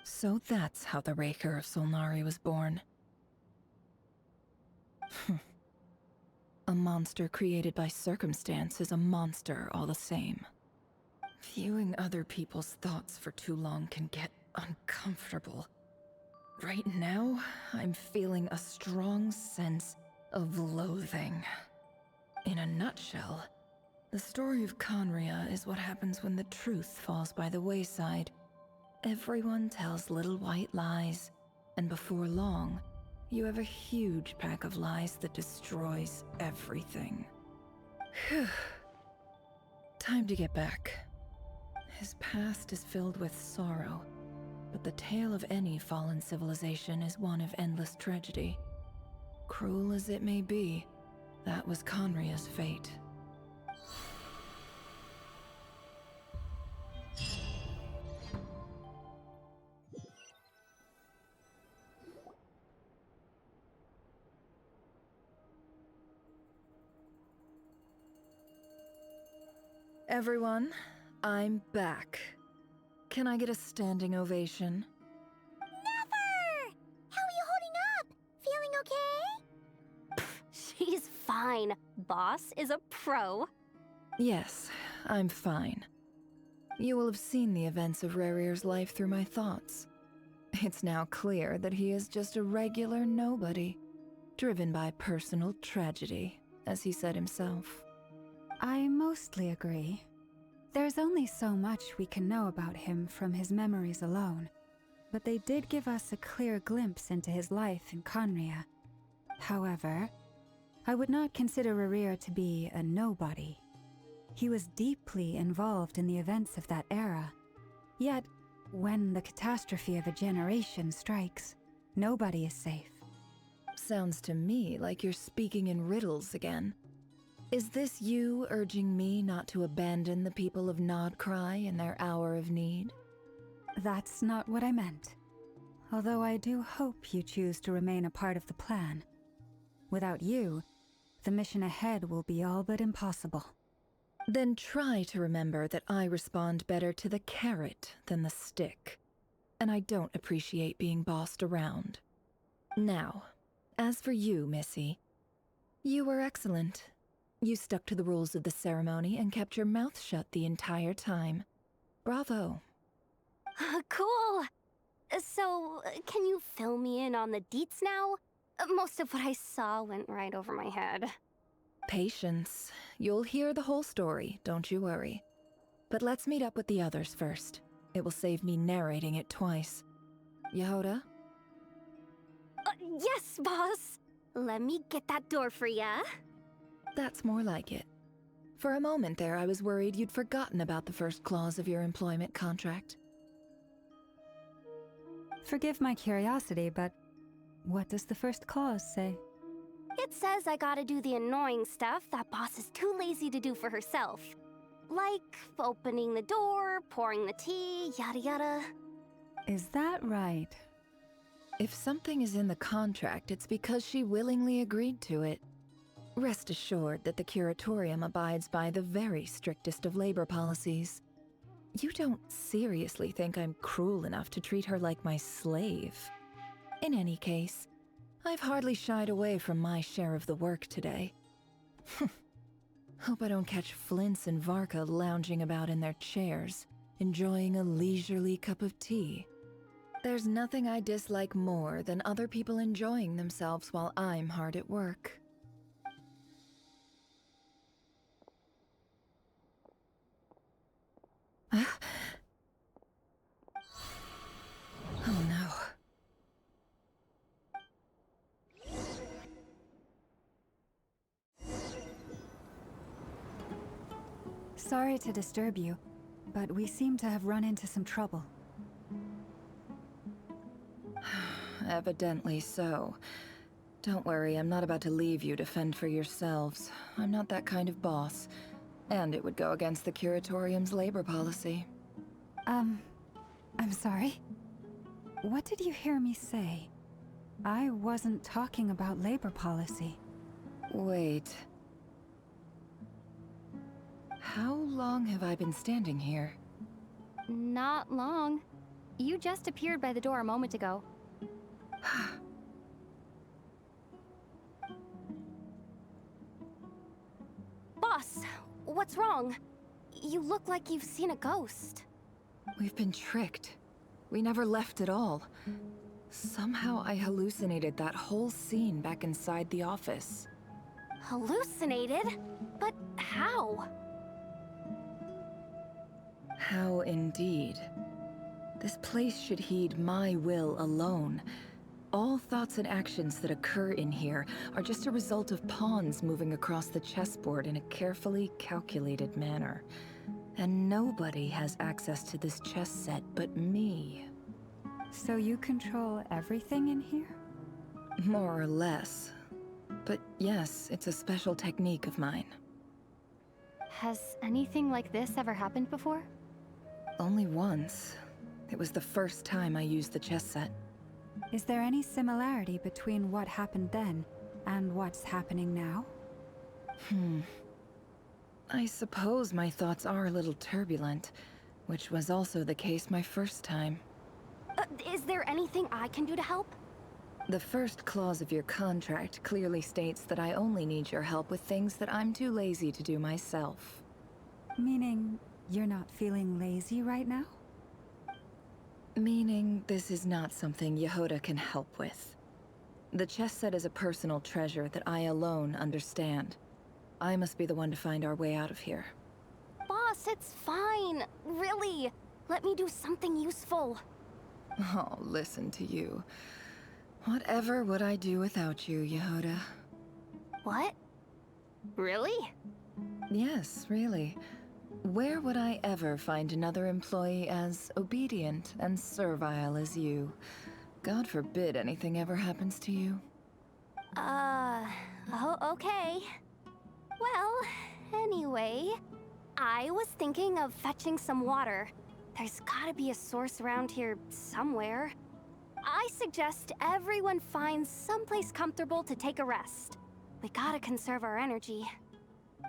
Speaker 10: So that's how the Raker of Solnari was born. A monster created by circumstance is a monster all the same. Viewing other people's thoughts for too long can get uncomfortable. Right now, I'm feeling a strong sense of loathing. In a nutshell, the story of Conria is what happens when the truth falls by the wayside. Everyone tells little white lies, and before long, you have a huge pack of lies that destroys everything. Whew. Time to get back. His past is filled with sorrow, but the tale of any fallen civilization is one of endless tragedy. Cruel as it may be, That was Conria's fate. Everyone, I'm back. Can I get a standing ovation?
Speaker 1: Never! How are you holding up? Feeling okay?
Speaker 11: She's fine. Boss is a pro.
Speaker 10: Yes, I'm fine. You will have seen the events of Rerir's life through my thoughts. It's now clear that he is just a regular nobody, driven by personal tragedy, as he said himself.
Speaker 2: I mostly agree. There's only so much we can know about him from his memories alone, but they did give us a clear glimpse into his life in Conria. However, I would not consider Rerir to be a nobody. He was deeply involved in the events of that era. Yet, when the catastrophe of a generation strikes, nobody is safe.
Speaker 10: Sounds to me like you're speaking in riddles again. Is this you urging me not to abandon the people of Nodcry in their hour of need?
Speaker 2: That's not what I meant. Although I do hope you choose to remain a part of the plan. Without you, the mission ahead will be all but impossible.
Speaker 10: Then try to remember that I respond better to the carrot than the stick. And I don't appreciate being bossed around. Now, as for you, Missy, you were excellent. You stuck to the rules of the ceremony and kept your mouth shut the entire time. Bravo.
Speaker 11: Cool. So, can you fill me in on the deets now? Most of what I saw went right over my head.
Speaker 10: Patience. You'll hear the whole story, don't you worry. But let's meet up with the others first. It will save me narrating it twice. Yehoda?
Speaker 11: Yes, boss. Let me get that door for ya.
Speaker 10: That's more like it. For a moment there, I was worried you'd forgotten about the first clause of your employment contract.
Speaker 2: Forgive my curiosity, but what does the first clause say?
Speaker 11: It says I gotta do the annoying stuff that boss is too lazy to do for herself. Like opening the door, pouring the tea, yada yada.
Speaker 2: Is that right?
Speaker 10: If something is in the contract, it's because she willingly agreed to it. Rest assured that the Curatorium abides by the very strictest of labor policies. You don't seriously think I'm cruel enough to treat her like my slave? In any case, I've hardly shied away from my share of the work today. Hope I don't catch Flintz and Varka lounging about in their chairs, enjoying a leisurely cup of tea. There's nothing I dislike more than other people enjoying themselves while I'm hard at work. Oh no.
Speaker 2: Sorry to disturb you, but we seem to have run into some trouble.
Speaker 10: Evidently so. Don't worry, I'm not about to leave you to fend for yourselves. I'm not that kind of boss. And it would go against the Curatorium's labor policy.
Speaker 2: I'm sorry? What did you hear me say? I wasn't talking about labor policy.
Speaker 10: Wait. How long have I been standing here?
Speaker 11: Not long. You just appeared by the door a moment ago. Boss, what's wrong? You look like you've seen a ghost.
Speaker 10: We've been tricked. We never left at all. Somehow I hallucinated that whole scene back inside the office.
Speaker 11: Hallucinated? But how?
Speaker 10: How indeed. This place should heed my will alone. All thoughts and actions that occur in here are just a result of pawns moving across the chessboard in a carefully calculated manner. And nobody has access to this chess set but me.
Speaker 2: So you control everything in here?
Speaker 10: More or less. But yes, it's a special technique of mine.
Speaker 11: Has anything like this ever happened before?
Speaker 10: Only once. It was the first time I used the chess set.
Speaker 2: Is there any similarity between what happened then and what's happening now?
Speaker 10: I suppose my thoughts are a little turbulent, which was also the case my first time.
Speaker 11: Is there anything I can do to help?
Speaker 10: The first clause of your contract clearly states that I only need your help with things that I'm too lazy to do myself.
Speaker 2: Meaning, you're not feeling lazy right now?
Speaker 10: Meaning, this is not something Yehoda can help with. The chess set is a personal treasure that I alone understand. I must be the one to find our way out of here.
Speaker 11: Boss, it's fine. Really. Let me do something useful.
Speaker 10: Oh, listen to you. Whatever would I do without you, Yehoda?
Speaker 11: What? Really?
Speaker 10: Yes, really. Where would I ever find another employee as obedient and servile as you? God forbid anything ever happens to you.
Speaker 11: Oh, okay. Well, anyway, I was thinking of fetching some water. There's gotta be a source around here somewhere. I suggest everyone finds someplace comfortable to take a rest. We gotta conserve our energy.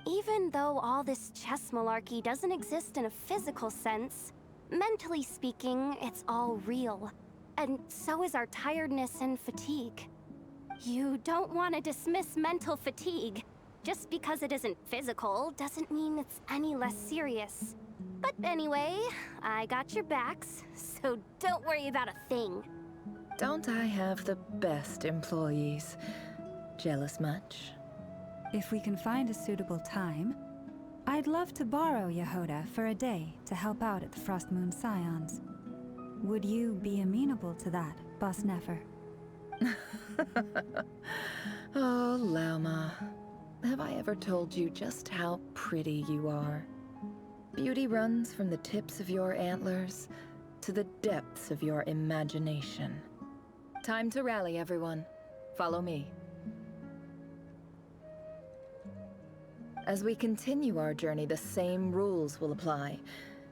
Speaker 11: Even though all this chess malarkey doesn't exist in a physical sense, mentally speaking, it's all real. And so is our tiredness and fatigue. You don't want to dismiss mental fatigue. Just because it isn't physical doesn't mean it's any less serious. But anyway, I got your backs, so don't worry about a thing.
Speaker 10: Don't I have the best employees? Jealous much?
Speaker 2: If we can find a suitable time, I'd love to borrow Yehoda for a day to help out at the Frost Moon Scions. Would you be amenable to that, Boss Nefer?
Speaker 10: Oh, Lauma. Have I ever told you just how pretty you are? Beauty runs from the tips of your antlers to the depths of your imagination. Time to rally, everyone. Follow me. As we continue our journey, the same rules will apply.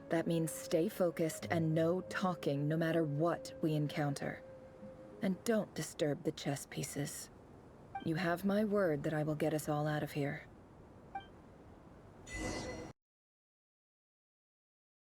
Speaker 10: That means stay focused and no talking no matter what we encounter. And don't disturb the chess pieces. You have my word that I will get us all out of here.